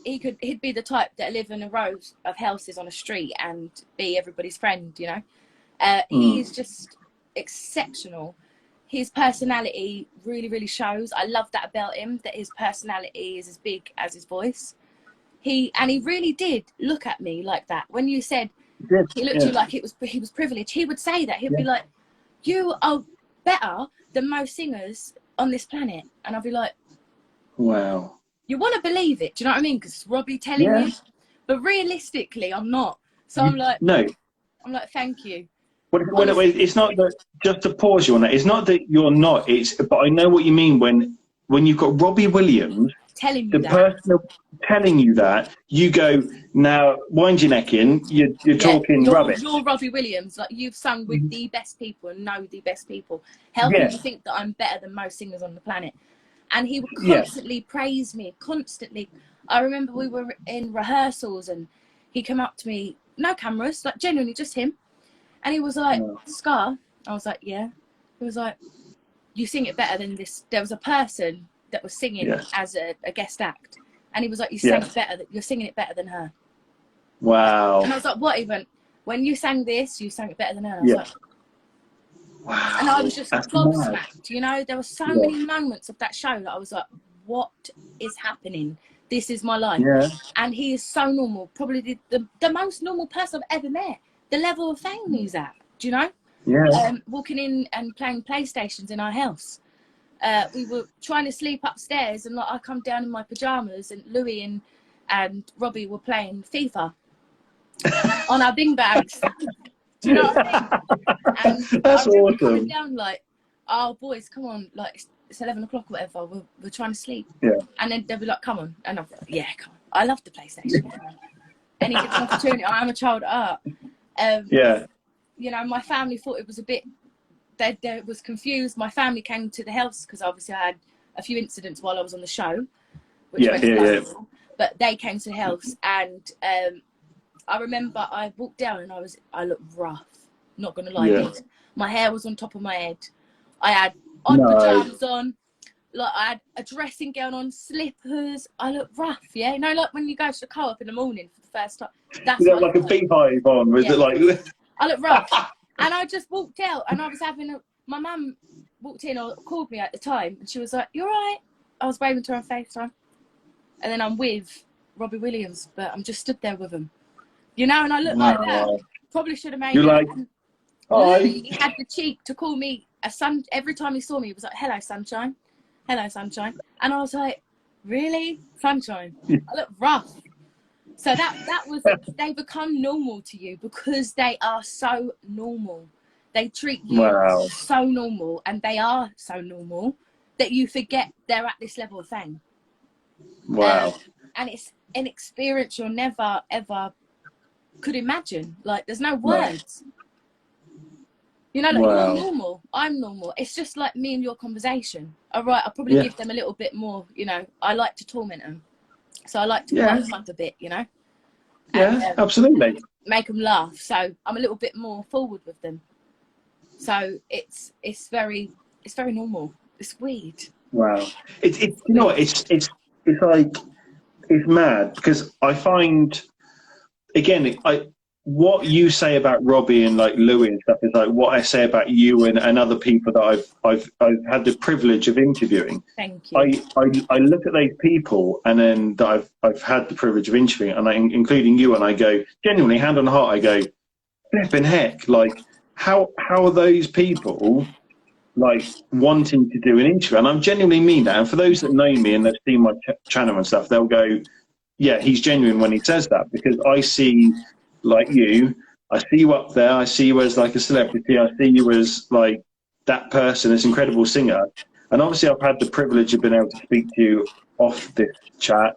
he'd be the type that live in a row of houses on a street and be everybody's friend, you know. He's just exceptional. His personality really, really shows. I love that about him, that his personality is as big as his voice. He really did look at me like that. When you said he looked at you like he was privileged, he would say that. He'd be like, you are better than most singers on this planet. And I'd be like, wow. You want to believe it, do you know what I mean? Because it's Robbie telling you. But realistically, I'm not. So I'm like, no. I'm like, thank you. Well, it's not that, just to pause you on that, it's not that you're not, but I know what you mean when you've got Robbie Williams telling you the person telling you that, you go, now wind your neck in, you're talking rubbish. You're Robbie Williams, like you've sung with the best people and know the best people. Helping me think that I'm better than most singers on the planet. And he would constantly praise me, constantly. I remember we were in rehearsals and he came up to me, no cameras, like genuinely just him. And he was like, Scar. I was like, yeah. He was like, you sing it better than this. There was a person that was singing as a guest act. And he was like, you sang it better. You're singing it better than her. Wow. And I was like, what even? When you sang this, you sang it better than her. And I was like, wow. And I was just gobsmacked, you know. There were so many moments of that show that I was like, what is happening? This is my life. Yeah. And he is so normal. Probably the most normal person I've ever met. The level of fame he's at, do you know? Yeah. Walking in and playing PlayStations in our house. We were trying to sleep upstairs and like I come down in my pajamas and Louis and Robbie were playing FIFA on our bing bags. Do you know what I mean? And that's awesome. Coming down like, oh boys, come on, like it's 11 o'clock or whatever, we're trying to sleep. Yeah. And then they'll be like, come on. And I'm like, yeah, come on. I love the PlayStation. Any good opportunity, I'm a child of art. You know, my family thought it was a bit, they was confused. My family came to the house because obviously I had a few incidents while I was on the show, which but they came to the house and I remember I walked down and I looked rough, not gonna lie. My hair was on top of my head. I had pajamas on, like I had a dressing gown on, slippers. I looked rough, you know, like when you go to the co-op in the morning for the first time. That's like a beehive on, was it like? I looked rough, and I just walked out, and I was having my mum walked in or called me at the time, and she was like, "You all right?" I was waving to her on FaceTime, and then I'm with Robbie Williams, but I'm just stood there with him, you know, and I looked like that. Probably should have made it. Like, he had the cheek to call me a sun. Every time he saw me, he was like, "Hello, sunshine. Hello, sunshine." And I was like, "Really, sunshine?" I look rough. So that was, they become normal to you because they are so normal. They treat you so normal, and they are so normal that you forget they're at this level of fame. Wow. And it's an experience you'll never, ever could imagine. Like, there's no words. You know, like, you're normal, I'm normal. It's just like me and your conversation. All right, I'll probably give them a little bit more, you know. I like to torment them. So I like to roast them up a bit, you know. Yeah, absolutely. Make them laugh. So I'm a little bit more forward with them. So it's very normal. It's weird. Wow. You know what, it's like, it's mad because I find, again, what you say about Robbie and like Louis and stuff is like what I say about you and other people that I've had the privilege of interviewing. Thank you. I look at those people and then that I've had the privilege of interviewing, and including you, and I go, genuinely, hand on heart, I go, flipping heck, like how are those people like wanting to do an interview? And I'm genuinely mean that. And for those that know me and they've seen my channel and stuff, they'll go, yeah, he's genuine when he says that, because I see, like you, I see you up there, I see you as like a celebrity, I see you as like that person, this incredible singer. And obviously I've had the privilege of being able to speak to you off this chat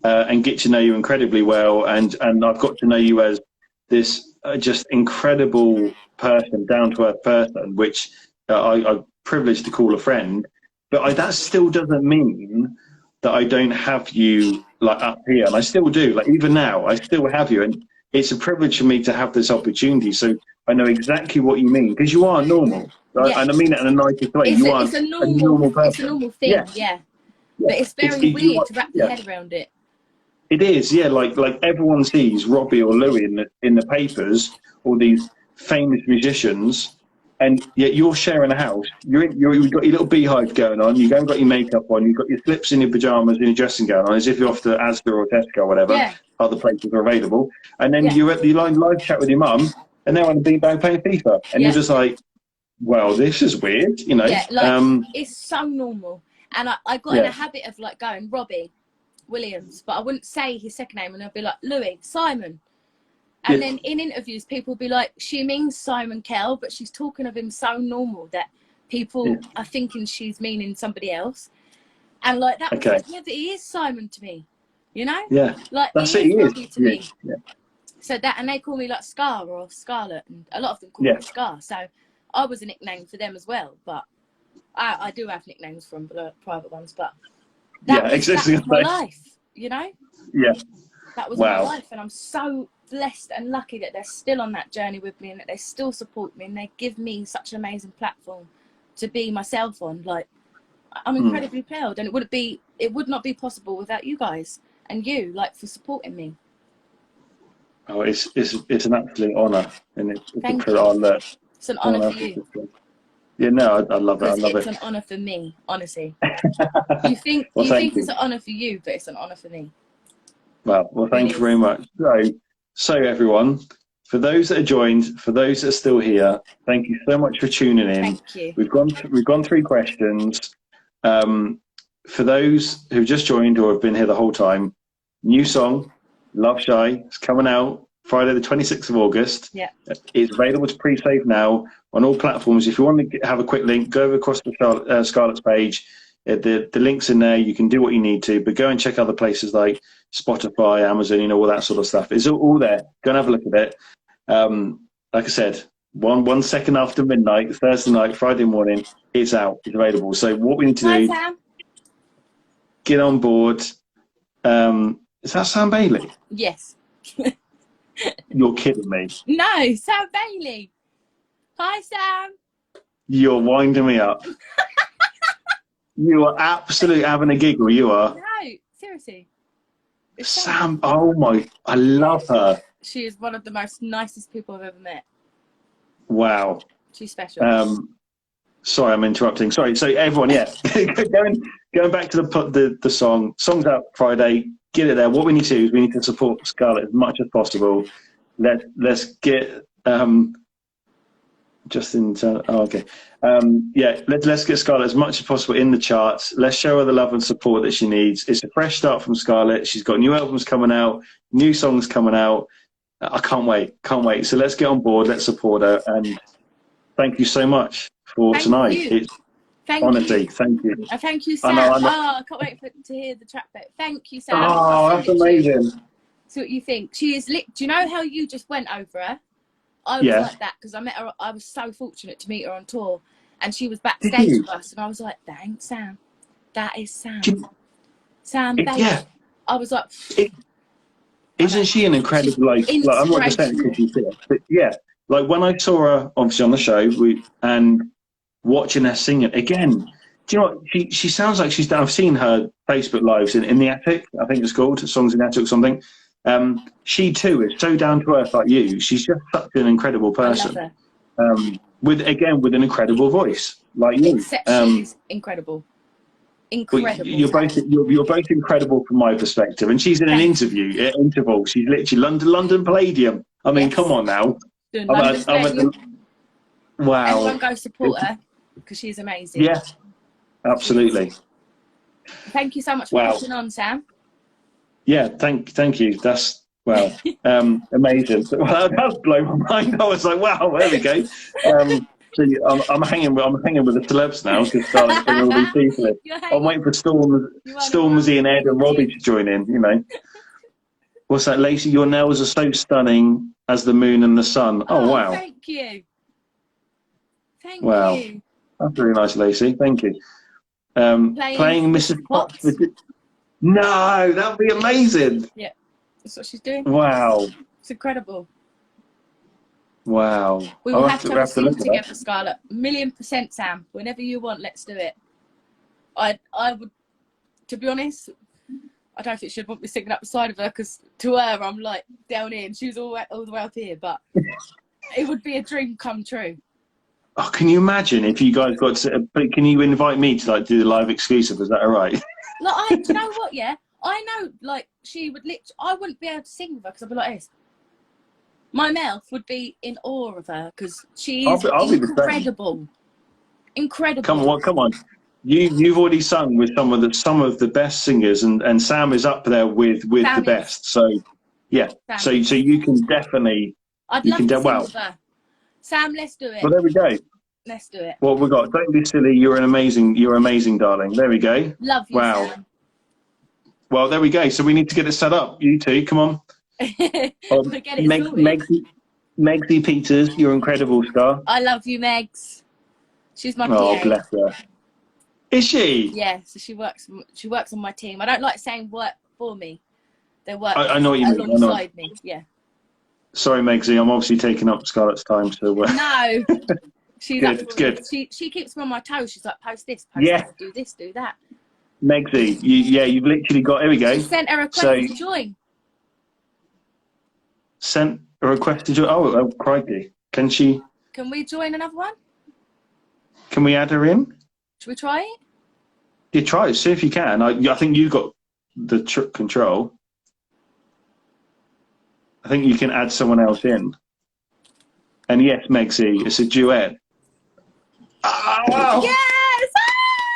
and get to know you incredibly well, and I've got to know you as this just incredible person, down-to-earth person, which I'm privileged to call a friend. But that still doesn't mean that I don't have you like up here, and I still do. Like even now, I still have you, and it's a privilege for me to have this opportunity. So I know exactly what you mean, because you are normal, right? And I mean it in a nicest way. It's a normal person. It's a normal thing, yeah. But it's very weird to wrap your yeah. head around it. It is, yeah. Like everyone sees Robbie or Louis in the papers, all these famous musicians, and yet you're sharing a house. You've got your little beehive going on. You haven't got your makeup on. You've got your slips in your pajamas and your dressing gown on, as if you're off to Asda or Tesco or whatever. Yeah. Other places are available. And then Yeah. you're at the live chat with your mum, and they're on the beanbag playing FIFA, and you're just like, well, this is weird, you know. Yeah, like it's so normal. And I got in a habit of like going Robbie Williams, but I wouldn't say his second name, and I'd be like Louis, Simon. And then in interviews, people would be like, she means Simon Kell, but she's talking of him so normal that people are thinking she's meaning somebody else. And like that was like, yeah, but he is Simon to me, you know? Yeah. Like That's he it, is Robbie to me. Yeah. So that, and they call me like Scar or Scarlett, and a lot of them call me Scar. So I was a nickname for them as well, but I do have nicknames from the private ones, but that was my life, you know? Yeah. That was my life, and I'm so blessed and lucky that they're still on that journey with me, and that they still support me, and they give me such an amazing platform to be myself on. Like, I'm incredibly proud, and it would not be possible without you guys and you, like, for supporting me. Oh, it's an absolute honour, and it's Thank you. It's an honour for you. Yeah, no, I love it. I love it. It's an honour for me, honestly. You think it's an honour for you, but it's an honour for me. Well, thank you very much. So everyone, for those that are joined, for those that are still here, thank you so much for tuning in. Thank you. We've gone through questions. For those who've just joined or have been here the whole time, new song, Love Shy, is coming out Friday the 26th of August. Yeah. It's available to pre-save now on all platforms. If you want to have a quick link, go over across the Scarlett's page. The link's in there. You can do what you need to, but go and check other places like Spotify, Amazon, you know, all that sort of stuff. It's all there. Go and have a look at it. Like I said, one second after midnight, Thursday night, Friday morning, it's out. It's available. So what we need to do, Sam. Get on board. Is that Sam Bailey? Yes. You're kidding me. No, Sam Bailey. Hi, Sam. You're winding me up. You are absolutely having a giggle. You are. No, seriously. It's Sam. Oh my! I love her. She is one of the most nicest people I've ever met. Wow. She's special. Sorry, I'm interrupting. Sorry. So everyone, going back to the song. Song's out Friday. Get it there. What we need to do is we need to support Scarlett as much as possible. Let's get just in turn. Oh, okay. Let's get Scarlett as much as possible in the charts. Let's show her the love and support that she needs. It's a fresh start from Scarlett. She's got new albums coming out, new songs coming out. I can't wait. So let's get on board. Let's support her. And thank you so much for tonight. Honestly, thank you. Thank you, Sam. I can't wait to hear the track bit. Thank you, Sam. Oh, that's amazing. See what you think. She is lit. Do you know how you just went over her? I was like that because I met her. I was so fortunate to meet her on tour, and she was backstage with us, and I was like, "Thanks, Sam. That is Sam. Sam Bailey." Yeah. I was like, "Isn't she an incredible like I'm not just saying because she's here, but yeah, like when I saw her obviously on the show, and watching her singing again." Do you know what? She sounds like she's done. I've seen her Facebook lives in the Attic. I think it's called Songs in the Attic or something. She too is so down to earth like you. She's just such an incredible person. I love her. With an incredible voice like you. She's incredible. Incredible. You're both incredible from my perspective. And she's in an interval. She's literally London Palladium. I mean, come on now. Wow. Everyone go support her because she's amazing. Yeah, absolutely. Thank you so much for pushing on, Sam. Yeah, thank you. That's amazing. Well, that's blown my mind. I was like, wow, there we go. So I'm hanging with the celebs now because Scarlett's bringing all these people in. I'm waiting for Stormzy and Ed and Robbie to join in. You know, what's that, Lacey? Your nails are so stunning as the moon and the sun. Oh wow! Thank you. Thank wow. you. That's really nice, Lacey. Thank you. Playing Mrs. Potts. No, that would be amazing. Yeah, that's what she's doing. Wow. It's incredible. Wow. We will have to sing together, Scarlett. 1,000,000%, Sam. Whenever you want, let's do it. I would to be honest, I don't think she'd want me singing up the side of her, because to her, I'm like down here and she's all the way up here. But it would be a dream come true. Oh, can you imagine if you guys got to, can you invite me to like do the live exclusive? Is that all right? Like, do you know what, yeah? I know, like, she would literally, I wouldn't be able to sing with her because I'd be like this. My mouth would be in awe of her because she is incredible. Incredible. Come on. You've already sung with some of the best singers, and Sam is up there with the best. So yeah, so you can definitely. I'd love to sing with her. Sam, let's do it. Well, there we go. Let's do it. Well, we got. Don't be silly. You're amazing, darling. There we go. Love you, wow. Sam. Well, there we go. So we need to get it set up. You two, come on. Megsy Peters, you're incredible, Scar. I love you, Megs. She's my PA. Oh, bless her. Is she? Yeah, so she works on my team. I don't like saying work for me. They work I know what you mean. Alongside me. Yeah. Sorry, Megsy, I'm obviously taking up Scarlett's time. So no, she's good. She keeps me on my toes. She's like, post this, this, do this, do that. Megsy, you've literally got. Here we go. She sent a request to join. Sent a request to join. Oh, crikey! Can she? Can we join another one? Can we add her in? Should we try it? Yeah, try it. See if you can. I think you got the control. I think you can add someone else in. And yes, Megsy, it's a duet. Oh, yes!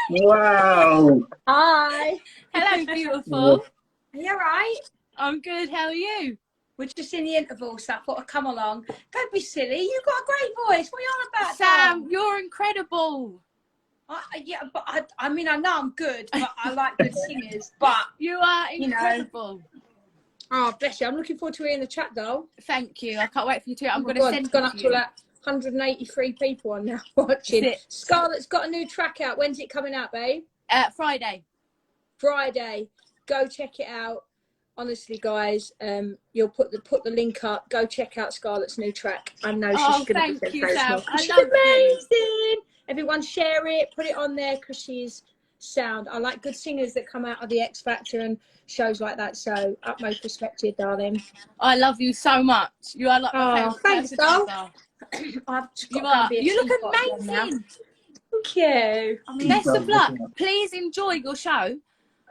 Wow! Hi. Hello, beautiful. Are you alright? I'm good. How are you? We're just in the interval, so I thought I'd come along. Don't be silly. You've got a great voice. What are you on about, Sam? You're incredible. Yeah, but I mean, I know I'm good, but I like good singers. But you are incredible. Oh, bless you. I'm looking forward to hearing the chat, though. Thank you. I can't wait for you to. I'm going to send it to you. It's gone up to like 183 people on now watching. Scarlett's got a new track out. When's it coming out, babe? Friday. Friday. Go check it out. Honestly, guys, you'll put the link up. Go check out Scarlett's new track. I know she's going to be sensational. She's amazing. Everyone share it, put it on there because she's sound. I like good singers that come out of the X Factor and shows like that. So utmost respect to you, darling. I love you so much. You are like my favourite. Thanks, doll. You look amazing. Thank you. I mean, best of luck. Please enjoy your show.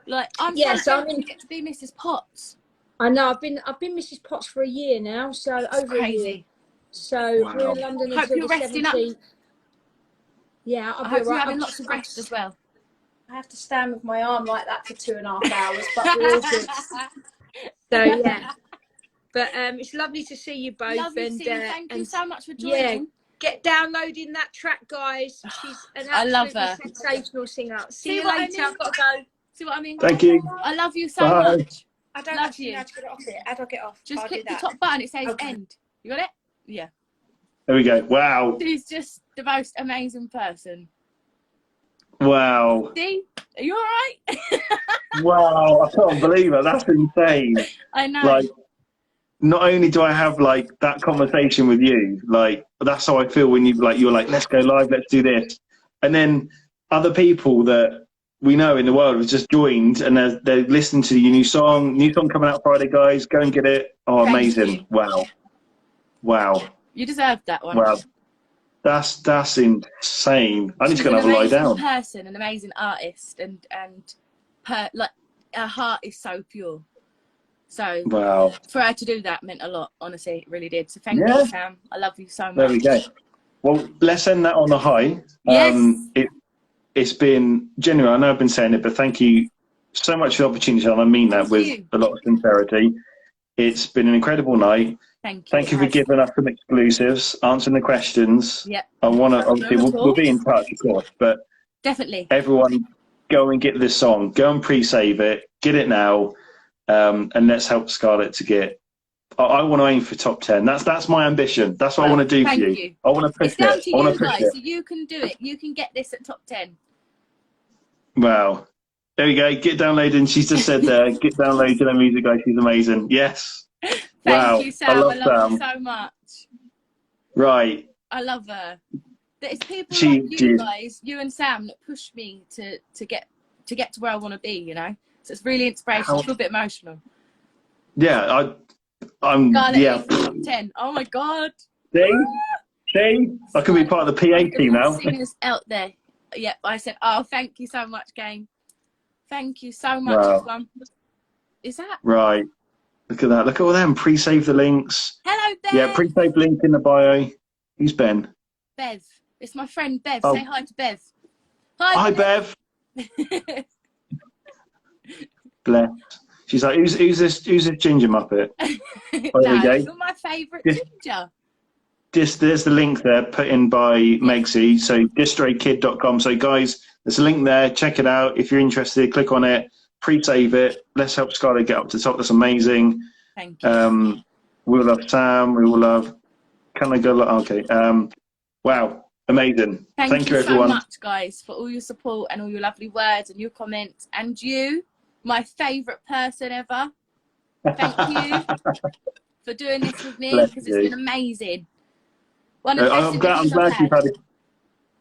Like I'm so to get to be Mrs. Potts. I know. I've been Mrs. Potts for a year now. So it's over crazy. A year. So we're in London until the 17th. Yeah, I hope you're having lots of rest as well. I have to stand with my arm like that for 2.5 hours, but we're all good. So yeah, but it's lovely to see you both. Thank you so much for joining. Yeah, get downloading that track, guys. She's an absolutely sensational singer. See you later. I've got to go. See what I mean? Thank you. I love you so much. I don't actually know how to get it off it. How do I get off? Just click the top button. It says end. You got it? Yeah. There we go. Wow. She's just the most amazing person. Wow. See? Are you all right? Wow. I can't believe it. That's insane. I know. Like, not only do I have like that conversation with you, like that's how I feel when you're like, let's go live, let's do this. And then other people that we know in the world have just joined and they're listening to your new song coming out Friday, guys. Go and get it. Oh, amazing. Wow. Wow. You deserved that one. Wow. That's insane. I need to go and have a lie down. An amazing person, an amazing artist, and like her heart is so pure. So wow, for her to do that meant a lot. Honestly, it really did. So thank you, Sam. I love you so much. There we go. Well, let's end that on a high. Yes. It's been genuine. I know I've been saying it, but thank you so much for the opportunity, and I mean that with a lot of sincerity. It's been an incredible night. Thank you for giving us some exclusives, answering the questions. Yeah. I want to, obviously, we'll be in touch, of course, but definitely. Everyone, go and get this song. Go and pre-save it. Get it now, and let's help Scarlett to get. I want to aim for top 10. That's my ambition. That's what I want to do for you. I want to push it. It's down to you guys, so you can do it. You can get this at top 10. Wow. There we go. Get downloading. She's just said there. Get downloading her music, guys. She's amazing. Yes. Thank you, Sam. I love her so much. Right. I love her. It's people like you guys, you and Sam, that push me to get to get to where I want to be, you know. So it's really inspirational. I feel a bit emotional. Yeah, I'm. Scarlett Yeah. top 10. Oh my God. See, I could be part of the PA team now. Singers out there. Yep, I said, oh, thank you so much, gang. Thank you so much, Wow. everyone. Is that right? Look at that. Look at all them. Pre-save the links. Hello, Bev. Yeah, pre-save link in the bio. Who's Ben? Bev. It's my friend Bev. Oh. Say hi to Bev. Hi, Bev. Bless. She's like, who's this ginger muppet? No, you're my favourite ginger. There's the link there put in by Megsy. So distraykid.com. So guys, there's a link there. Check it out. If you're interested, click on it. Pre-save it. Let's help Scarlett get up to the top. That's amazing. Thank you. We will love Sam. We will love. Can I go? Okay. Wow. Amazing. Thank you, everyone. So much, guys, for all your support and all your lovely words and your comments. And you, my favourite person ever. Thank you for doing this with me, because it's been amazing. I'm glad you've had it.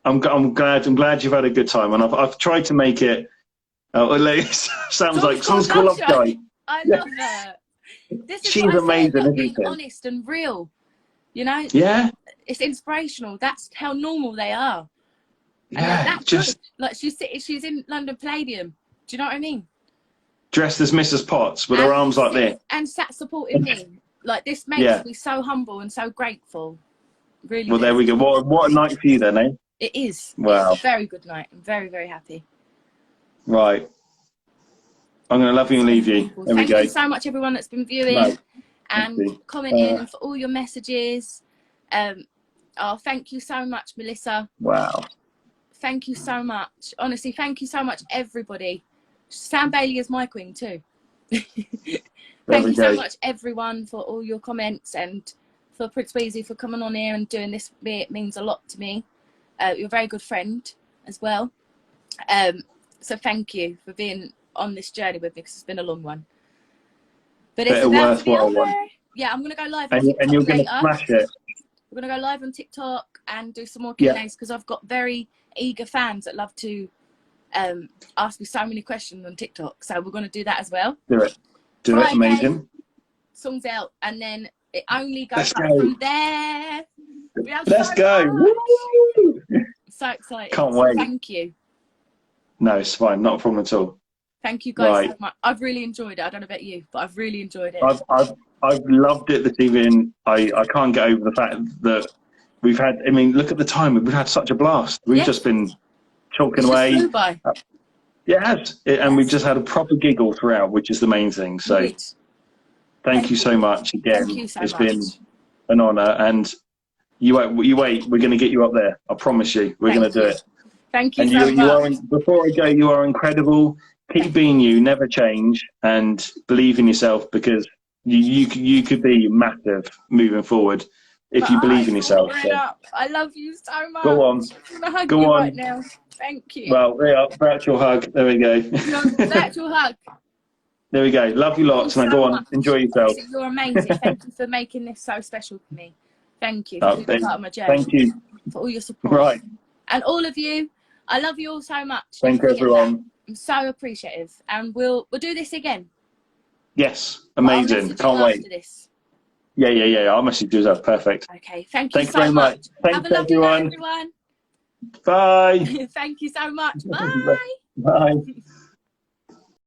I'm glad you've had a good time, and I've tried to make it. It sounds like someone's called Love Guy. I love her. This is She's amazing, being honest and real. You know. Yeah. It's inspirational. That's how normal they are. Yeah. And just like she's in London Palladium. Do you know what I mean? Dressed as Mrs. Potts with her arms like this. And sat supporting me. Like, this makes me so humble and so grateful. Really. Well, there we go. What a night for you then, eh? It is. Wow. It's a very good night. I'm very, very happy. Right. I'm going to love you and leave you. There we go. Thank you so much, everyone that's been viewing and commenting and for all your messages. Oh, thank you so much, Melissa. Wow. Thank you so much. Honestly, thank you so much, everybody. Sam Bailey is my queen too. Thank you so much, everyone, for all your comments, and for Prince Weezy for coming on here and doing this. It means a lot to me. You're a very good friend as well. So thank you for being on this journey with me, because it's been a long one. But it's about to be over. Yeah, I'm going to go live on TikTok and you're going to smash it. We're going to go live on TikTok and do some more Q&As, because I've got very eager fans that love to ask me so many questions on TikTok. So we're going to do that as well. Do it. Do it. Amazing. Song's out, and then it only goes up from there. Let's go. Woo! So excited. Can't wait. Thank you. No, it's fine. Not a problem at all. Thank you guys so much. I've really enjoyed it. I don't know about you, but I've really enjoyed it. I've loved it this evening. I can't get over the fact that we've had, I mean, look at the time. We've had such a blast. We've just been talking away. Just flew by. Yeah, it has. And we've just had a proper giggle throughout, which is the main thing. So thank you so much again. Thank you so it's much. Been an honour. And you wait. We're going to get you up there. I promise you. We're going to do it. Thank you and so much. Before I go, you are incredible. Keep being you. Never change. And believe in yourself, because you could be massive moving forward if you believe in yourself. So. I love you so much. Go on. I'm gonna hug you right now. Thank you. Well, yeah, virtual hug. There we go. Virtual hug. There we go. Love you lots. Now go on. Enjoy yourself. You're amazing. Thank you for making this so special for me. Thank you for being part of my journey. Thank you for all your support. Right. And all of you, I love you all so much. Thank you, everyone. I'm so appreciative, and we'll do this again. Yes, amazing. Can't wait. This. Yeah. I'll message you as well. Perfect. Okay, thank you so very much. Thanks, Have a lovely night, everyone. Bye. Thank you so much. Bye. Bye.